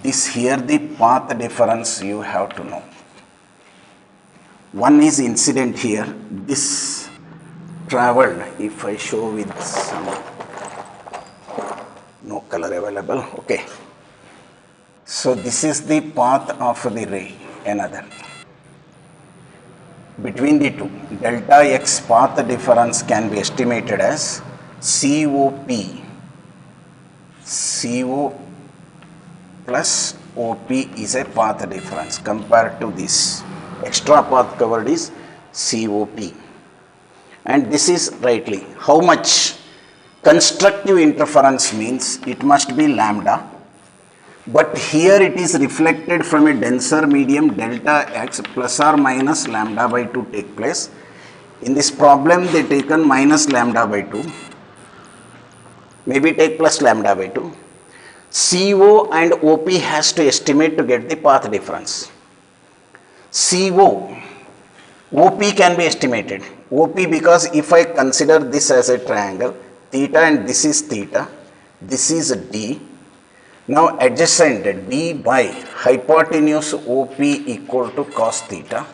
Speaker 2: This here the path difference you have to know. One is incident here. This traveled, if I show with some, no color available, okay. So this is the path of the ray, another. Between the two, delta x path difference can be estimated as COP. CO plus OP is a path difference compared to this. Extra path covered is COP. And this is rightly how much constructive interference means it must be lambda. But here it is reflected from a denser medium, delta x plus or minus lambda by 2 take place. In this problem they taken minus lambda by 2, maybe take plus lambda by 2. CO and OP has to estimate to get the path difference. OP can be estimated. OP, because if I consider this as a triangle, theta and this is theta, this is D. Now adjacent D by hypotenuse OP equal to cos theta,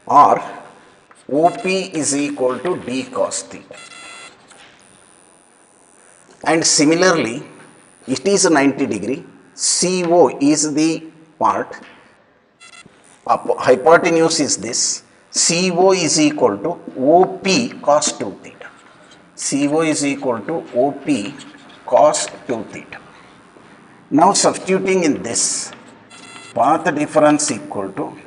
Speaker 2: or OP is equal to D cos theta. And similarly, it is 90 degree, CO is the part, hypotenuse is this, CO is equal to OP cos 2 theta. CO is equal to OP cos 2 theta. Now substituting in this, path difference equal to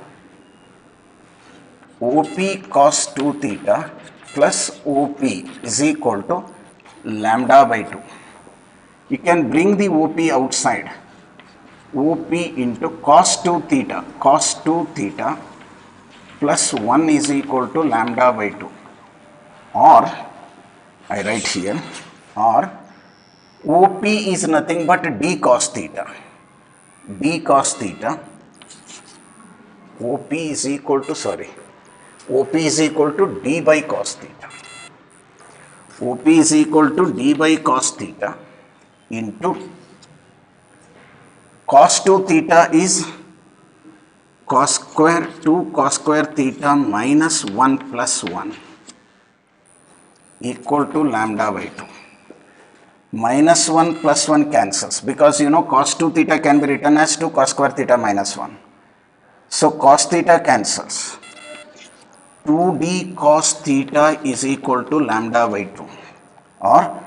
Speaker 2: OP cos 2 theta plus OP is equal to lambda by 2. You can bring the OP outside. OP into cos 2 theta plus 1 is equal to lambda by 2, or I write here, or OP is nothing but D cos theta. D cos theta, OP is equal to D by cos theta. OP is equal to D by cos theta into cos 2 theta is cos square 2 cos square theta minus 1 plus 1 equal to lambda by 2. Minus 1 plus 1 cancels, because you know cos 2 theta can be written as 2 cos square theta minus 1. So cos theta cancels. 2d cos theta is equal to lambda by 2, or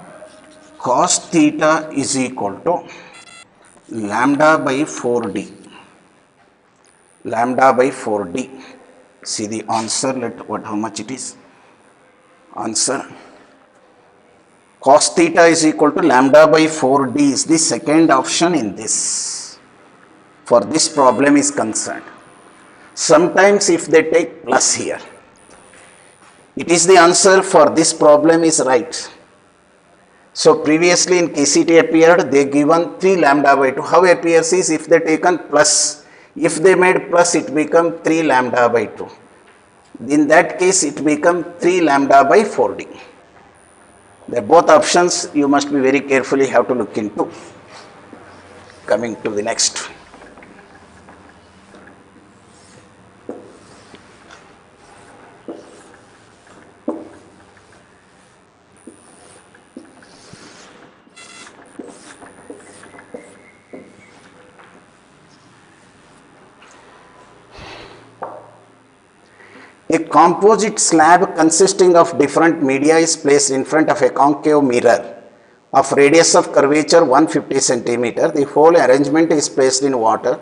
Speaker 2: cos theta is equal to lambda by 4d. Lambda by 4d. See the answer, how much it is. Answer. Cos theta is equal to lambda by 4d is the second option in this. For this problem is concerned. Sometimes if they take plus here, it is the answer for this problem is right. So previously in KCT appeared, they given 3 lambda by 2. How appears is if they taken plus, if they made plus it become 3 lambda by 2. In that case it become 3 lambda by 4d. The both options you must be very carefully have to look into. Coming to the next. A composite slab consisting of different media is placed in front of a concave mirror of radius of curvature 150 centimeter. The whole arrangement is placed in water.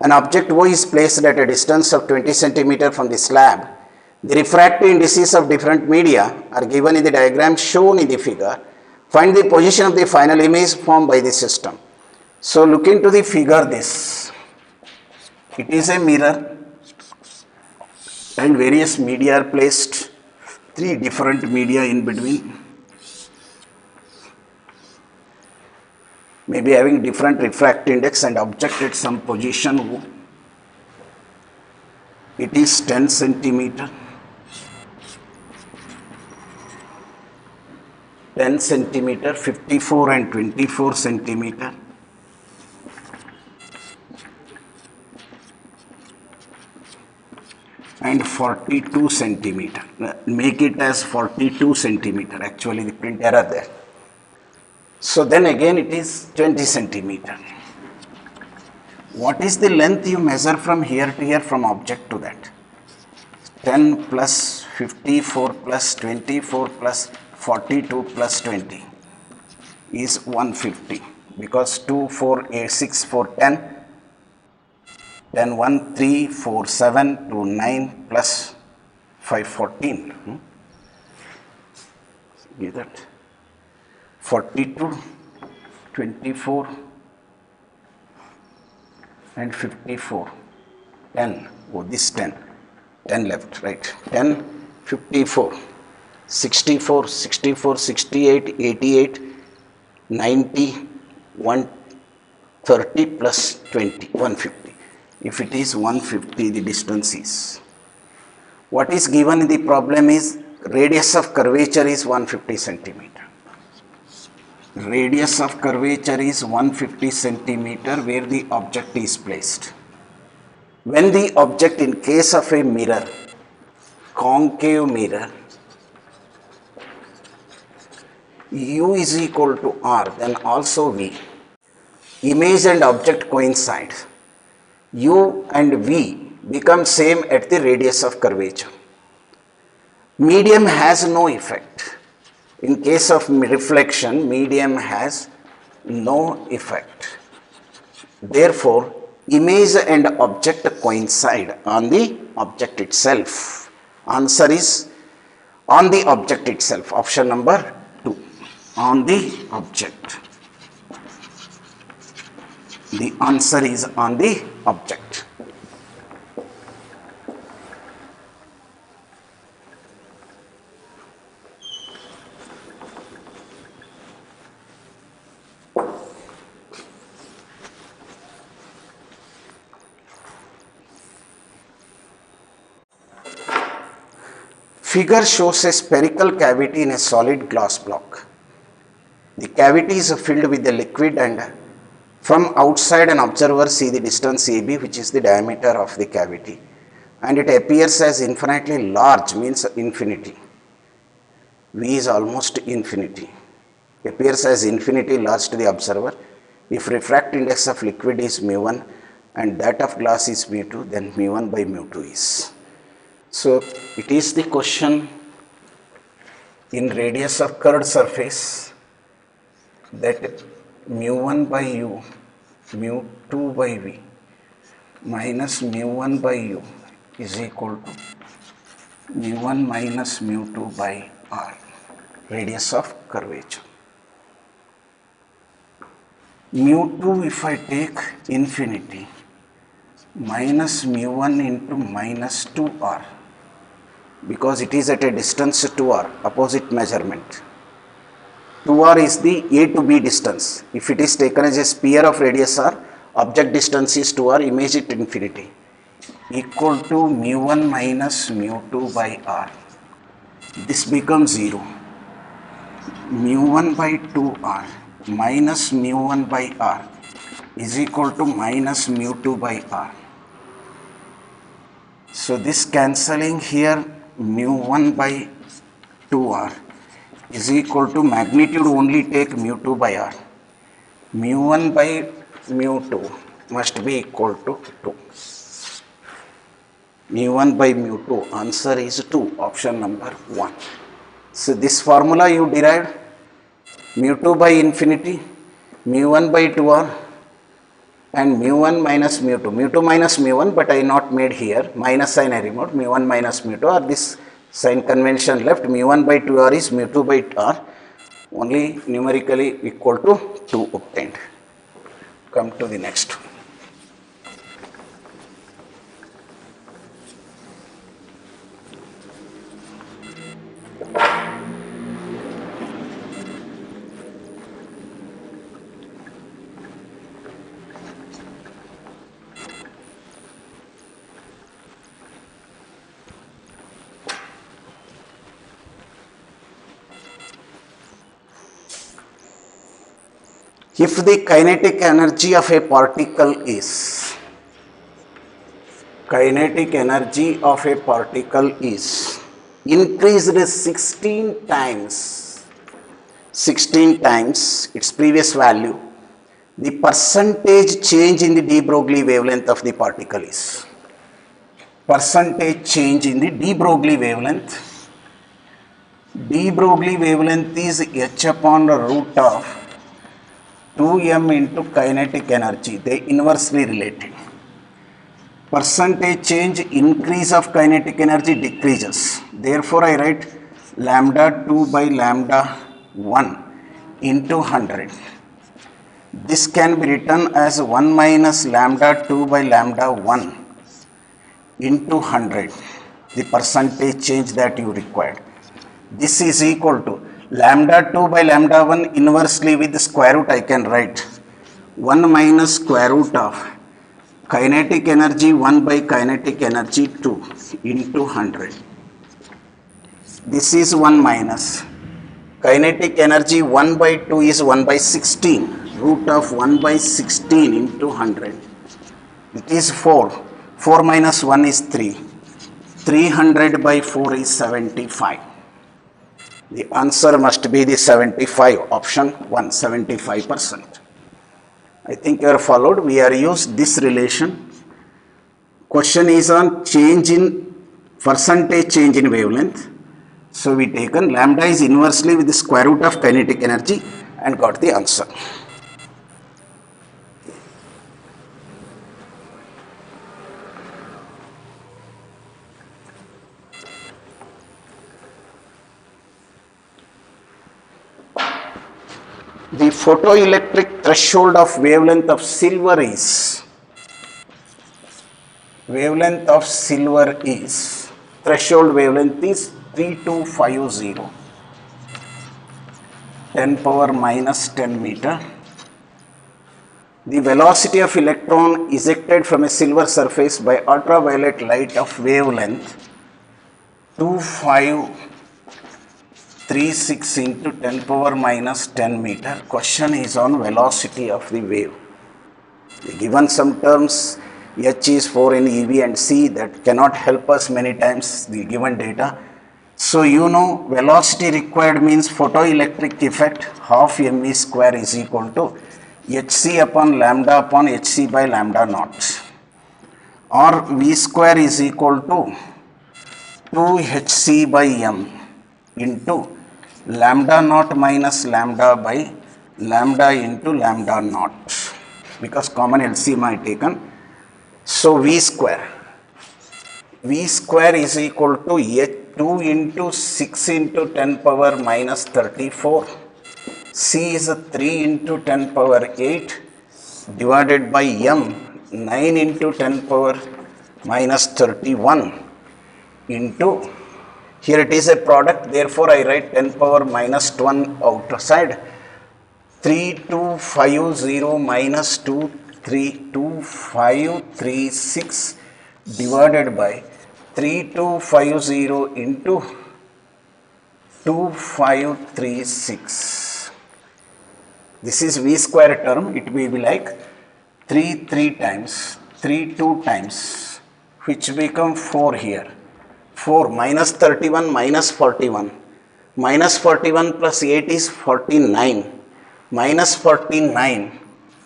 Speaker 2: An object O is placed at a distance of 20 centimeter from the slab. The refractive indices of different media are given in the diagram shown in the figure. Find the position of the final image formed by the system. So look into the figure this. It is a mirror and various media are placed, 3 different media in between, maybe having different refractive index and object at some position O. It is 10 centimeter, 10 centimeter, 54 and 24 centimeter. And 42 centimeter. Make it as 42 centimeter. Actually, the print error there. So then again it is 20 centimeter. What is the length you measure from here to here from object to that? 10 plus 54 plus 24 plus 42 plus 20 is 150 because 2, 4, 8, 6, 4, 10. Then 1, 3, 4, 7 to 9 plus 5, 14. Give that. 42, 24 and 54. 10. Oh, this 10. 10 left, right. 10, 54, 64, 64, 68, 88, 90, 130 plus 20, 150. If it is 150, the distance is. What is given in the problem is radius of curvature is 150 centimeter. Radius of curvature is 150 centimeter where the object is placed. When the object in case of a mirror, concave mirror, U is equal to R, then also V. Image and object coincide. U and V become same at the radius of curvature. Medium has no effect. In case of reflection, medium has no effect. Therefore, image and object coincide on the object itself. Answer is on the object itself. Option number 2. On the object. The answer is on the object. Figure shows a spherical cavity in a solid glass block. The cavity is filled with the liquid and from outside an observer see the distance AB, which is the diameter of the cavity, and it appears as infinitely large, means infinity. V is almost infinity. Appears as infinity large to the observer. If refractive index of liquid is mu1 and that of glass is mu2, then mu1 by mu2 is. So it is the question in radius of curved surface that mu1 by u, mu2 by v minus mu1 by u is equal to mu1 minus mu2 by r, radius of curvature. Mu2 if I take infinity, minus mu1 into minus 2r, because it is at a distance 2r, opposite measurement. 2r is the A to B distance. If it is taken as a sphere of radius r, object distance is 2r, image it infinity, equal to mu1 minus mu2 by r. This becomes 0. Mu1 by 2r minus mu1 by r is equal to minus mu2 by r. So this cancelling here, mu1 by 2r is equal to magnitude only take mu2 by r. Mu1 by mu2 must be equal to 2. Mu1 by mu2, answer is 2, option number 1. So this formula you derived, mu2 by infinity, mu1 by 2r, and mu1 minus mu2. Mu2 minus mu1, but I not made here, minus sign I removed, mu1 minus mu2, or this sign convention left, mu1 by 2r is mu2 by r, only numerically equal to 2 obtained. Come to the next one. If the kinetic energy of a particle is, increased 16 times its previous value, the percentage change in the de Broglie wavelength of the particle is. Percentage change in the de Broglie wavelength. De Broglie wavelength is h upon the root of 2m into kinetic energy. They inversely related. Percentage change, increase of kinetic energy decreases. Therefore, I write lambda 2 by lambda 1 into 100. This can be written as 1 minus lambda 2 by lambda 1 into 100, the percentage change that you required. This is equal to lambda 2 by lambda 1 inversely with the square root I can write 1 minus square root of kinetic energy 1 by kinetic energy 2 into 100. This is 1 minus kinetic energy 1 by 2 is 1 by 16, root of 1 by 16 into 100. It is 4. 4 minus 1 is 3. 300 by 4 is 75. The answer must be the 75, option 1, 75%. I think you are followed. We are used this relation. Question is on change in percentage change in wavelength. So we taken lambda is inversely with the square root of kinetic energy and got the answer. The photoelectric threshold of wavelength of silver is, threshold wavelength is 3250, 10 power minus 10 meter. The velocity of electron ejected from a silver surface by ultraviolet light of wavelength 2536 into 10 power minus 10 meter. Question is on velocity of the wave. Given some terms, H is 4 in EV and C, that cannot help us many times, the given data. So you know velocity required means photoelectric effect half mv square is equal to hc upon lambda upon hc by lambda naught, or v square is equal to 2hc by m into lambda naught minus lambda by lambda into lambda naught, because common LCM I taken. So v square is equal to 2 into 6 into 10 power minus 34. C is 3 into 10 power 8 divided by M 9 into 10 power minus 31 into, here it is a product, therefore I write 10 power minus 1 outside, 3250 minus 23236 divided by 3250 into 2536. This is V square term, it will be like 3 times, 2 times, which become 4 here. 4 minus 31 minus 41. Minus 41 plus 8 is 49. Minus 49.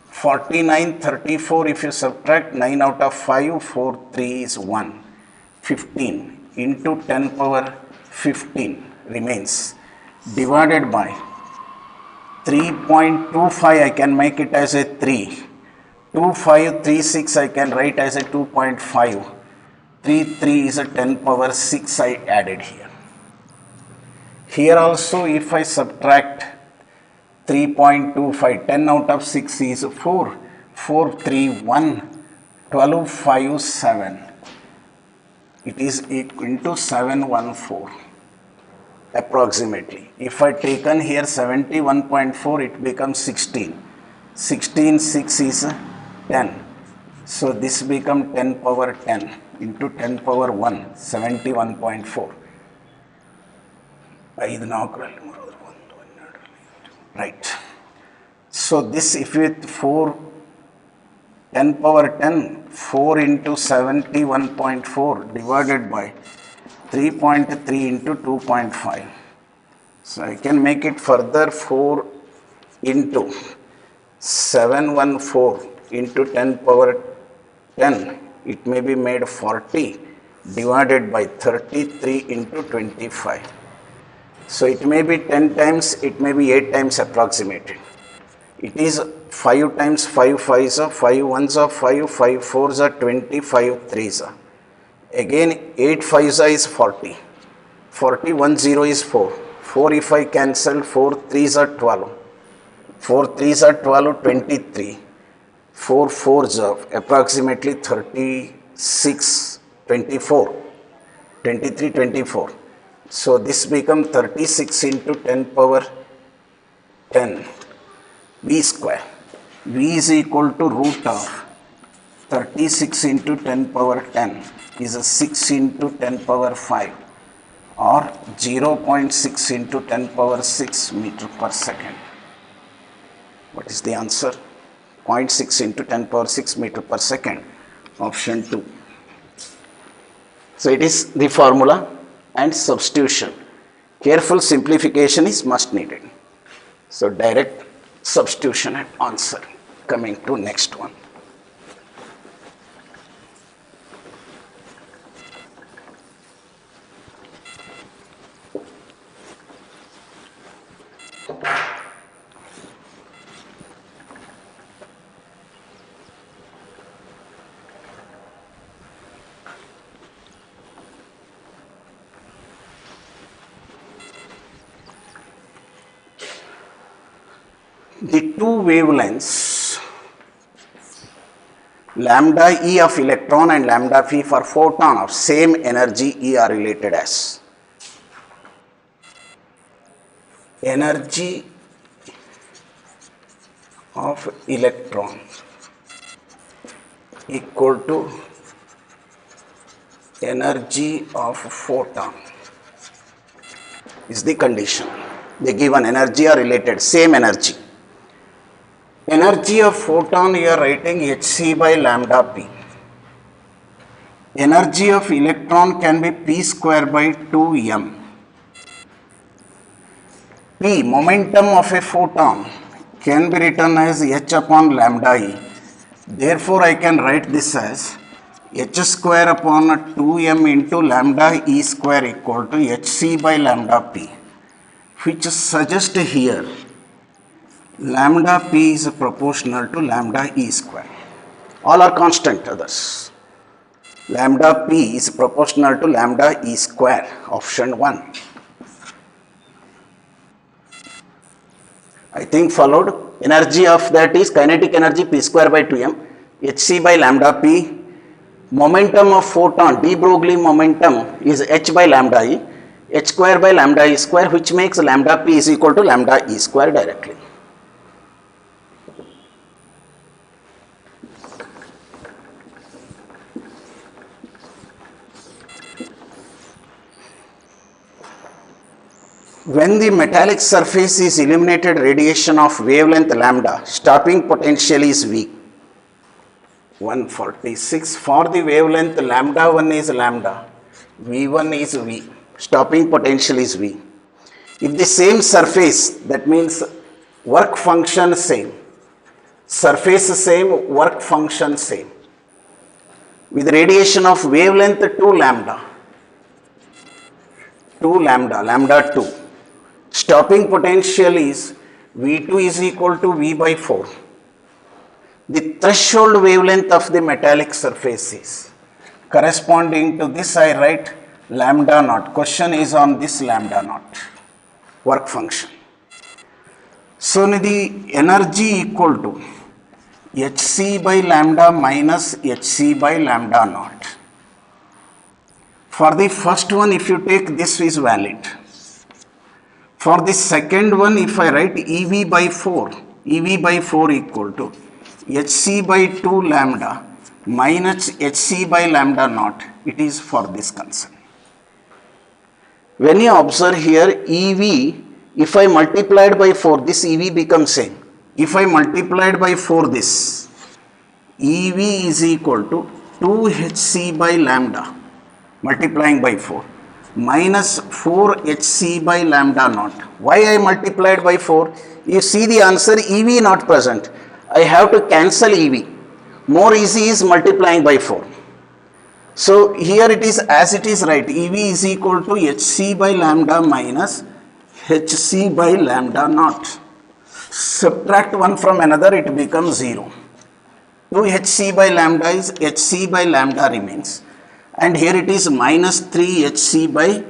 Speaker 2: 49, 34, if you subtract 9 out of 5, 4, 3 is 1. 15 into 10 power 15 remains. Divided by 3.25, I can make it as a 3. 2536 I can write as a 2.5. 3 is a 10 power 6 I added here. Here also if I subtract 3.25, 10 out of 6 is 4. 4, 3, 1, 12, 5, 7. It is equal into 714 approximately. If I taken here 71.4, it becomes 16. 16, 6 is 10. So this become 10 power 10 into 10 power 1, 71.4. Right. So this, if with 4, 10 power 10, 4 into 71.4 divided by 3.3 into 2.5. So I can make it further 4 into 714 into 10 power 10. It may be made 40 divided by 33 into 25. So it may be 10 times, it may be 8 times approximated. It is 5 times 5 5s are 5 1s are 5, 5 4s are 20, 5 3s are. Again 8 5s are is 40. 40 1 0 is 4. 4 if I cancel, 4 3s are 12. 4 3s are 12, 23. 4 4s are approximately 36, 24, 23, 24. So this become 36 into 10 power 10 V square. V is equal to root of 36 into 10 power 10 is a 6 into 10 power 5 or 0.6 into 10 power 6 meter per second. What is the answer? 0.6 into 10 power 6 meter per second. Option 2. So it is the formula and substitution. Careful simplification is must needed. So direct substitution and answer. Coming to next one. The two wavelengths lambda E of electron and lambda phi for photon of same energy E are related as energy of electron equal to energy of photon is the condition. They given energy are related, same energy. Energy of photon, you are writing hc by lambda p. Energy of electron can be p square by 2m. P, momentum of a photon, can be written as h upon lambda e. Therefore, I can write this as h square upon 2m into lambda e square equal to hc by lambda p, which suggests here lambda p is proportional to lambda e square. All are constant others. Lambda p is proportional to lambda e square. square, option 1. I think followed. Energy of that is kinetic energy P square by 2m, hc by lambda p. Momentum of photon, de Broglie momentum is h by lambda e, h square by lambda e square, which makes lambda p is equal to lambda e square directly. When the metallic surface is illuminated, radiation of wavelength lambda, stopping potential is V. 146. For the wavelength lambda 1 is lambda, V1 is V, stopping potential is V. If the same surface, that means work function same, surface same, work function same, with radiation of wavelength 2 lambda, lambda 2. Stopping potential is V2 is equal to V by 4. The threshold wavelength of the metallic surface is corresponding to this. I write lambda naught. Question is on this lambda naught, work function. So the energy equal to hc by lambda minus hc by lambda naught. For the first one, if you take this is valid. For the second one, if I write EV by 4 equal to hc by 2 lambda minus hc by lambda naught, it is for this concern. When you observe here EV, if I multiplied by 4, this EV becomes same. If I multiplied by 4 this, EV is equal to 2 hc by lambda multiplying by 4 minus 4 hc by lambda naught. Why I multiplied by 4? You see the answer, EV not present. I have to cancel EV. More easy is multiplying by 4. So here it is as it is, right? EV is equal to hc by lambda minus hc by lambda naught. Subtract one from another, it becomes 0. 2 hc by lambda is hc by lambda remains. And here it is minus 3 hc by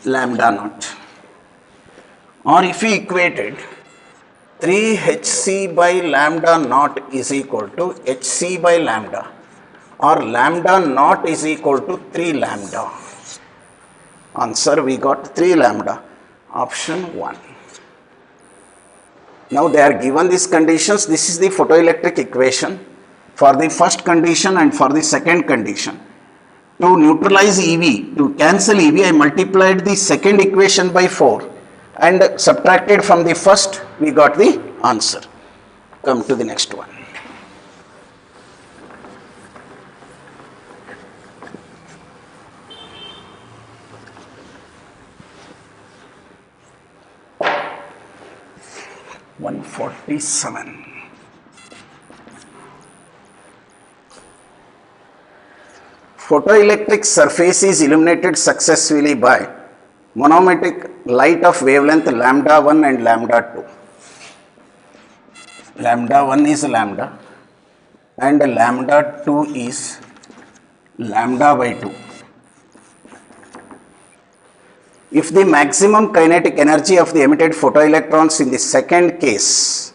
Speaker 2: lambda naught. Or if we equated, 3 hc by lambda naught is equal to hc by lambda, or lambda naught is equal to 3 lambda. Answer, we got 3 lambda, option 1. Now they are given these conditions. This is the photoelectric equation for the first condition and for the second condition. To neutralize EV, to cancel EV, I multiplied the second equation by 4 and subtracted from the first, we got the answer. Come to the next one. (147). Photoelectric surface is illuminated successfully by monometric light of wavelength lambda 1 and lambda 2. Lambda 1 is lambda and lambda 2 is lambda by 2. If the maximum kinetic energy of the emitted photoelectrons in the second case,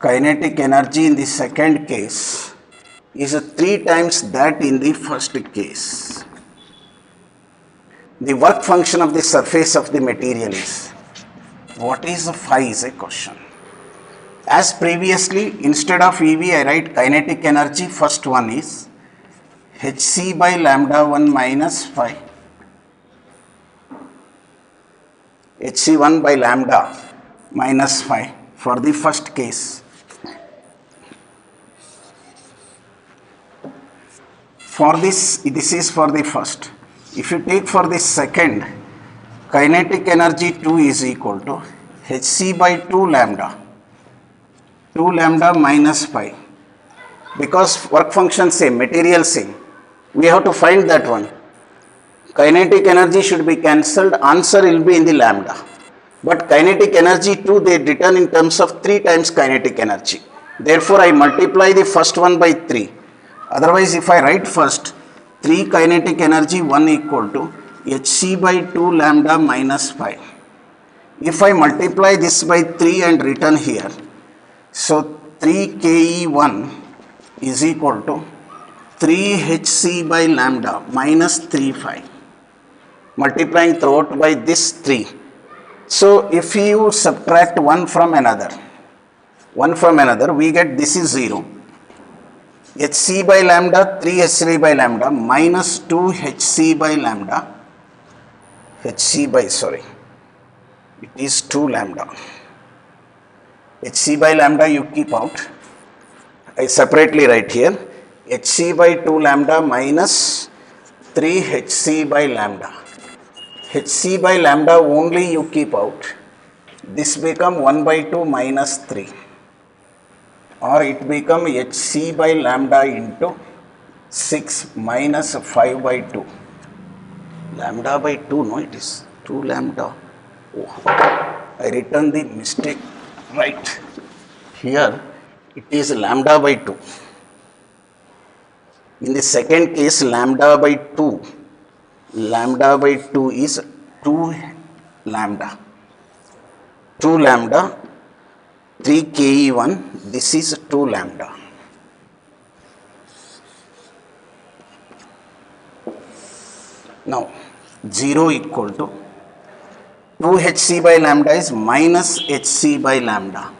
Speaker 2: kinetic energy in the second case is 3 times that in the first case, the work function of the surface of the material is, what is phi is a question. As previously, instead of EV I write kinetic energy, first one is hc by lambda 1 minus phi, hc1 by lambda minus phi for the first case. For this is for the first. If you take for the second, kinetic energy 2 is equal to hc by 2 lambda minus pi. Because work function same, material same, we have to find that one. Kinetic energy should be cancelled, answer will be in the lambda. But kinetic energy 2 they return in terms of 3 times kinetic energy. Therefore, I multiply the first one by 3. Otherwise, if I write first 3 kinetic energy 1 equal to hc by 2 lambda minus 5. If I multiply this by 3 and return here, so 3 ke1 is equal to 3 hc by lambda minus 3 5. Multiplying throughout by this 3. So if you subtract one from another, we get this is 0. hc by lambda 3 hc by lambda minus 2 hc by lambda, it is 2 lambda. hc by lambda you keep out. I separately write here hc by 2 lambda minus 3 hc by lambda. hc by lambda only you keep out. This become 1 by 2 minus 3, or it become hc by lambda into 6 minus 5 by 2. Lambda by 2, no, it is 2 lambda. Oh, I written the mistake right. Here it is lambda by 2. In the second case, lambda by 2 is 2 lambda. 2 lambda, 3 ke1, this is 2 lambda. Now 0 equal to 2 hc by lambda is minus hc by lambda.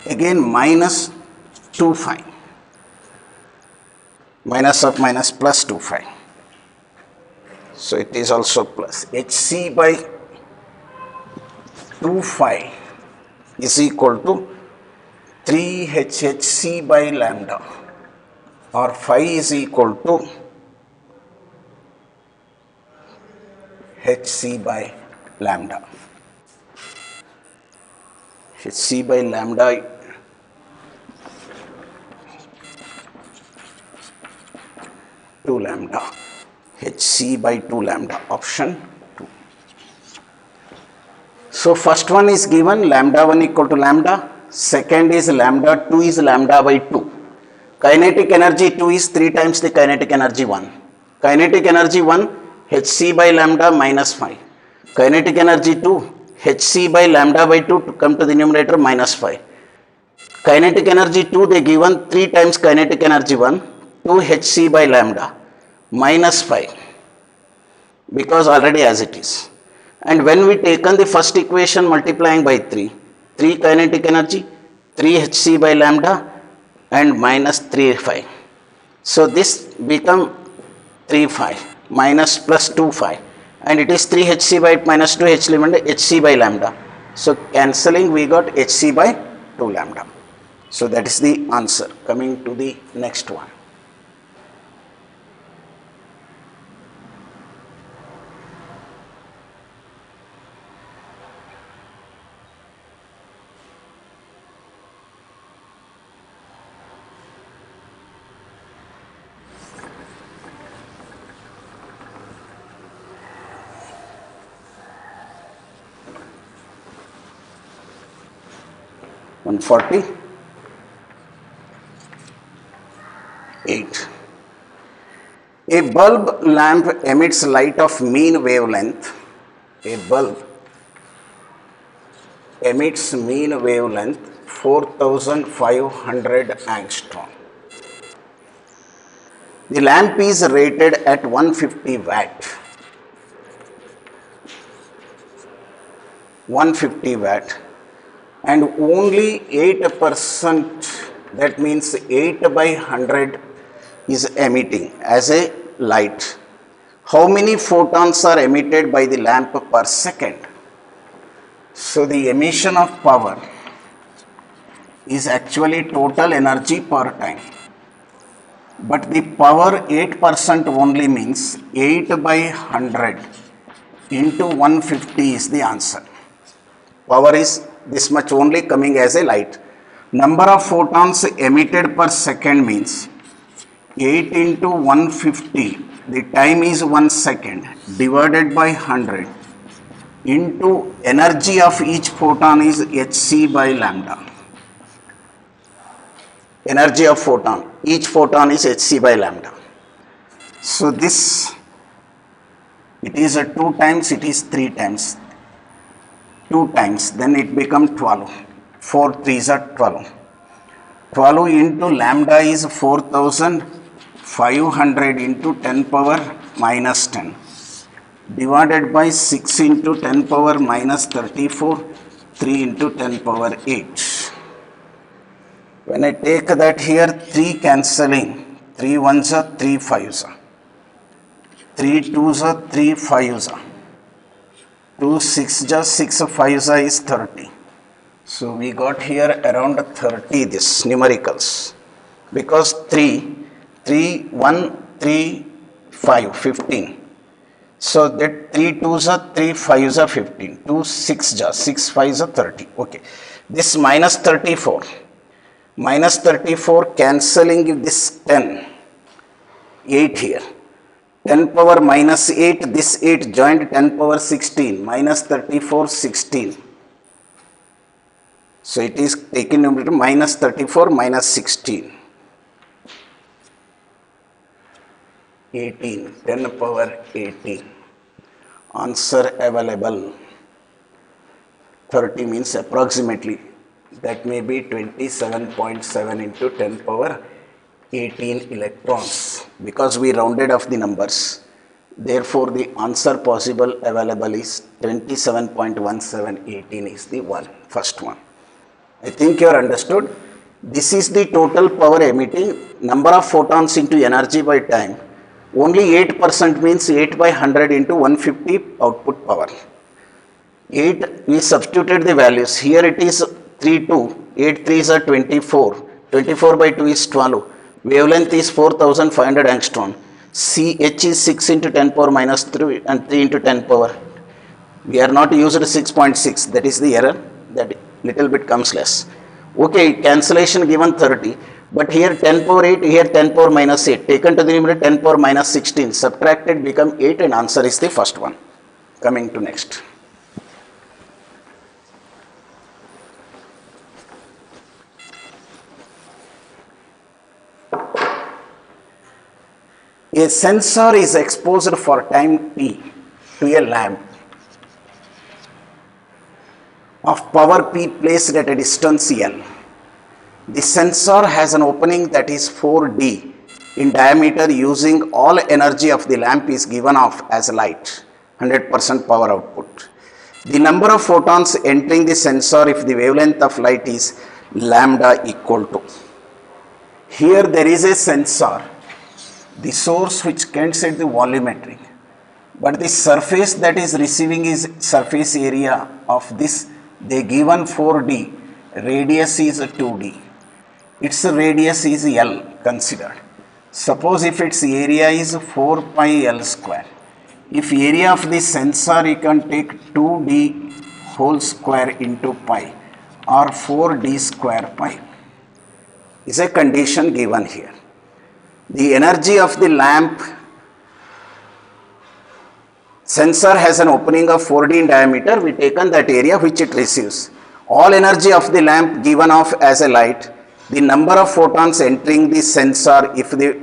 Speaker 2: Again minus 2 phi. Minus of minus plus 2 phi. So it is also plus. hc by 2 phi is equal to 3 hhc by lambda, or phi is equal to hc by lambda. hc by lambda two lambda, hc by 2 lambda, option 2. So first one is given lambda 1 equal to lambda, second is lambda 2 is lambda by 2. Kinetic energy 2 is 3 times the kinetic energy 1. Kinetic energy 1 hc by lambda minus 5. Kinetic energy 2 hc by lambda by 2 to come to the numerator minus 5. Kinetic energy 2 they given 3 times kinetic energy 1, 2 hc by lambda minus 5, because already as it is. And when we taken the first equation multiplying by 3 kinetic energy, 3 hc by lambda and minus 3 phi. So this become 3 phi minus plus 2 phi, and it is 3 hc by minus 2 hc by lambda. So cancelling we got hc by 2 lambda. So that is the answer. Coming to the next one. One 48. A bulb lamp emits light of mean wavelength. A bulb emits mean wavelength 4500 angstrom. The lamp is rated at 150 watt. 150 watt. And only 8%, that means 8 by 100 is emitting as a light. How many photons are emitted by the lamp per second? So the emission of power is actually total energy per time. But the power 8% only means 8 by 100 into 150 is the answer. Power is this much only coming as a light. Number of photons emitted per second means 8 into 150, the time is 1 second, divided by 100 into energy of each photon is hc by lambda. Energy of photon, each photon is hc by lambda. So this It is a 2 times, it is 3 times. 2 times, then it becomes 12. 4 3s are 12. 12 into lambda is 4500 into 10 power minus 10 divided by 6 into 10 power minus 34, 3 into 10 power 8. When I take that here, 3 cancelling, 3 1s are 3 5s are. 3 2s are 3 5s are. 2 6 just 6 5s are is 30. So we got here around 30 this numericals, because 3 1 3 5 15. So that 3 2s are 3 5s are 15. 2 6 just 6 5s are 30. Okay. This minus 34. Minus 34 cancelling this 10. 8 here. 10 power minus 8, this 8 joined 10 power 16, minus 34, 16. So it is taken numerator minus 34 minus 16. 18, 10 power 18. Answer available. 30 means approximately. That may be 27.7 into 10 power 18 electrons, because we rounded off the numbers. Therefore, the answer possible available is 27.1718 is the first one. I think you are understood. This is the total power emitting, number of photons into energy by time. Only 8% means 8 by 100 into 150 output power. 8, we substituted the values. Here it is 3 2, 8 3s are 24. 24 by 2 is 12. Wavelength is 4500 angstrom. H is 6 into 10 power minus 3 and 3 into 10 power. We are not used 6.6. That is the error. That little bit comes less. Okay, cancellation given 30. But here 10 power 8, here 10 power minus 8. Taken to the numerator 10 power minus 16. Subtracted become 8 and answer is the first one. Coming to next. A sensor is exposed for time t to a lamp of power P placed at a distance L. The sensor has an opening that is 4D in diameter. Using all energy of the lamp is given off as light, 100% power output. The number of photons entering the sensor if the wavelength of light is lambda equal to. Here there is a sensor, the source which can set the volumetric, but the surface that is receiving is surface area of this. They given 4D, radius is 2D. Its radius is L considered. Suppose if its area is 4 pi L square. If area of the sensor, you can take 2D whole square into pi or 4D square pi. Is a condition given here. The energy of the lamp sensor has an opening of 4D in diameter. We taken that area which it receives. All energy of the lamp given off as a light. The number of photons entering the sensor if the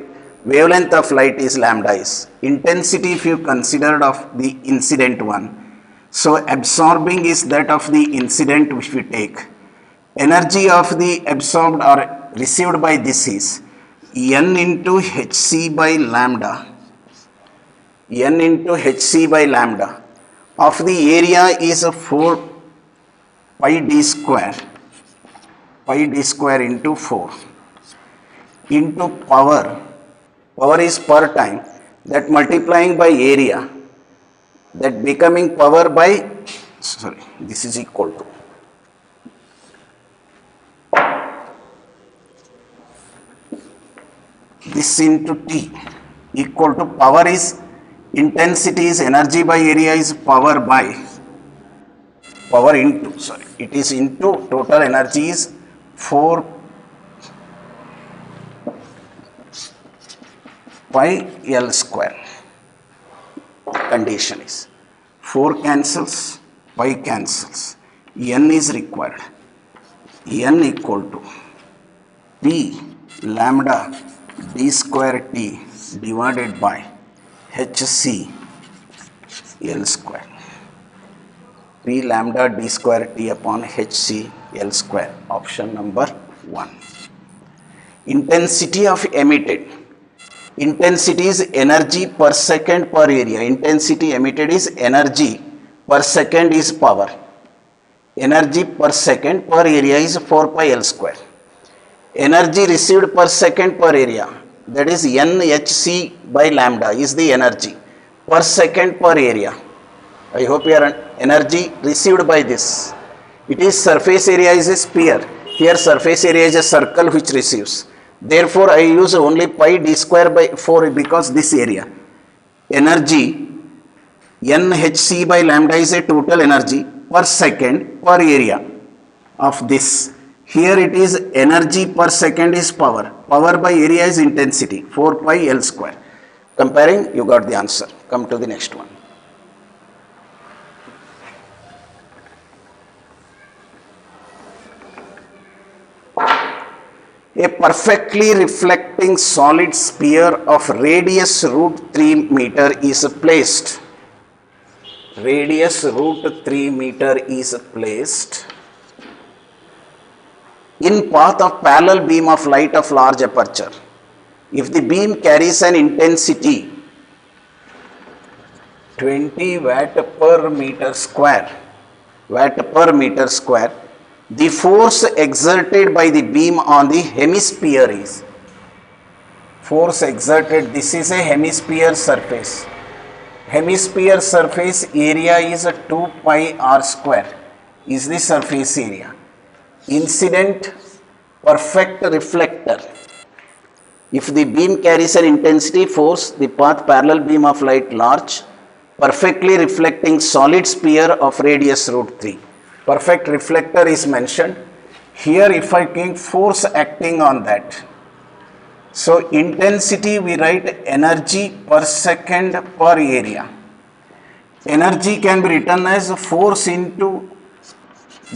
Speaker 2: wavelength of light is lambda is. Intensity if you considered of the incident one. So absorbing is that of the incident which we take. Energy of the absorbed or received by this is N into Hc by lambda. N into Hc by lambda of the area is 4 pi d square. Pi d square into 4 into power. Power is per time, that multiplying by area, that becoming power by, this is equal to. This into T equal to power is, intensity is energy by area is power by, power into, it is into total energy is 4 pi L square. Condition is 4 cancels, pi cancels, N is required. N equal to P lambda d square T divided by Hc L square. P lambda d square T upon Hc L square. Option number 1. Intensity of emitted. Intensity is energy per second per area. Intensity emitted is energy per second is power. Energy per second per area is 4 pi L square. Energy received per second per area, that is NHC by lambda is the energy per second per area. I hope you are energy received by this. It is surface area is a sphere. Here surface area is a circle which receives. Therefore, I use only pi d square by 4 because this area. Energy NHC by lambda is a total energy per second per area of this. Here it is energy per second is power. Power by area is intensity. 4 pi L square. Comparing, you got the answer. Come to the next one. A perfectly reflecting solid sphere of radius root 3 meter is placed. Radius root 3 meter is placed in path of parallel beam of light of large aperture. If the beam carries an intensity 20 watt per meter square, the force exerted by the beam on the hemisphere is, force exerted, this is a hemisphere surface. Hemisphere surface area is 2 pi r square is the surface area. Incident perfect reflector. If the beam carries an intensity force, the path parallel beam of light large, perfectly reflecting solid sphere of radius root 3. Perfect reflector is mentioned. Here if I take force acting on that. So intensity we write energy per second per area. Energy can be written as force into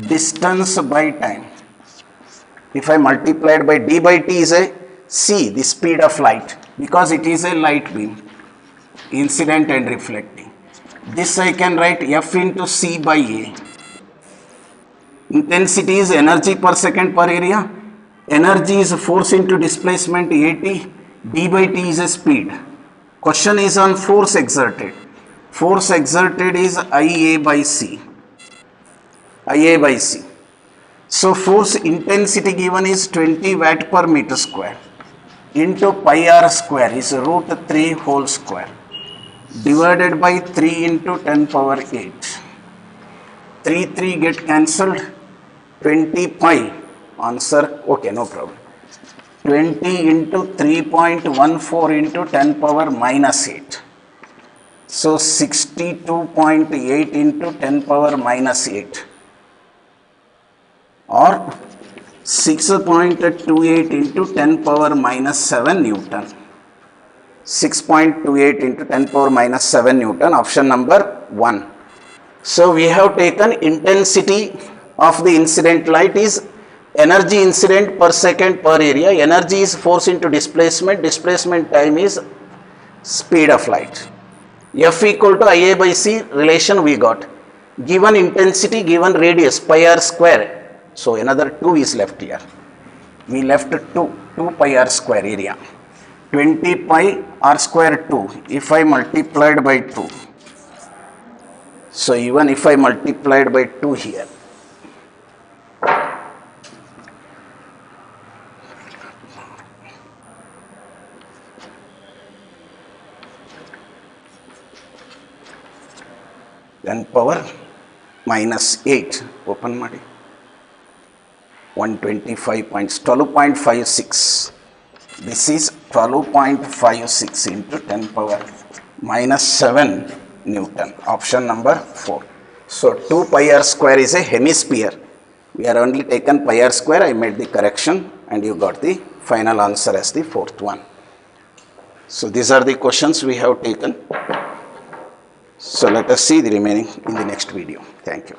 Speaker 2: distance by time. If I multiplied by d by t is a c, the speed of light, because it is a light beam, incident and reflecting. This I can write f into c by a. Intensity is energy per second per area. Energy is force into displacement at. D by t is a speed. Question is on force exerted. Force exerted is Ia by c. Ia by c. So force intensity given is 20 watt per meter square into pi r square is root 3 whole square divided by 3 into 10 power 8. 3 get cancelled. 20 pi, answer, okay, no problem. 20 into 3.14 into 10 power minus 8. So 62.8 into 10 power minus 8 or 6.28 into 10 power minus 7 Newton. 6.28 into 10 power minus 7 Newton, option number 1. So we have taken intensity of the incident light is energy incident per second per area. Energy is force into displacement. Displacement time is speed of light. F equal to Ia by c relation we got. Given intensity, given radius pi r square. So another 2 is left here. We left 2 pi r square area. 20 pi r square 2. If I multiplied by 2. So even if I multiplied by 2 here. Then power minus 8 open ಮಾಡಿ 125.12.56. This is 12.56 into 10 power minus 7 Newton. Option number 4. So 2 pi r square is a hemisphere. We are only taken pi r square. I made the correction and you got the final answer as the fourth one. So these are the questions we have taken. So let us see the remaining in the next video. Thank you.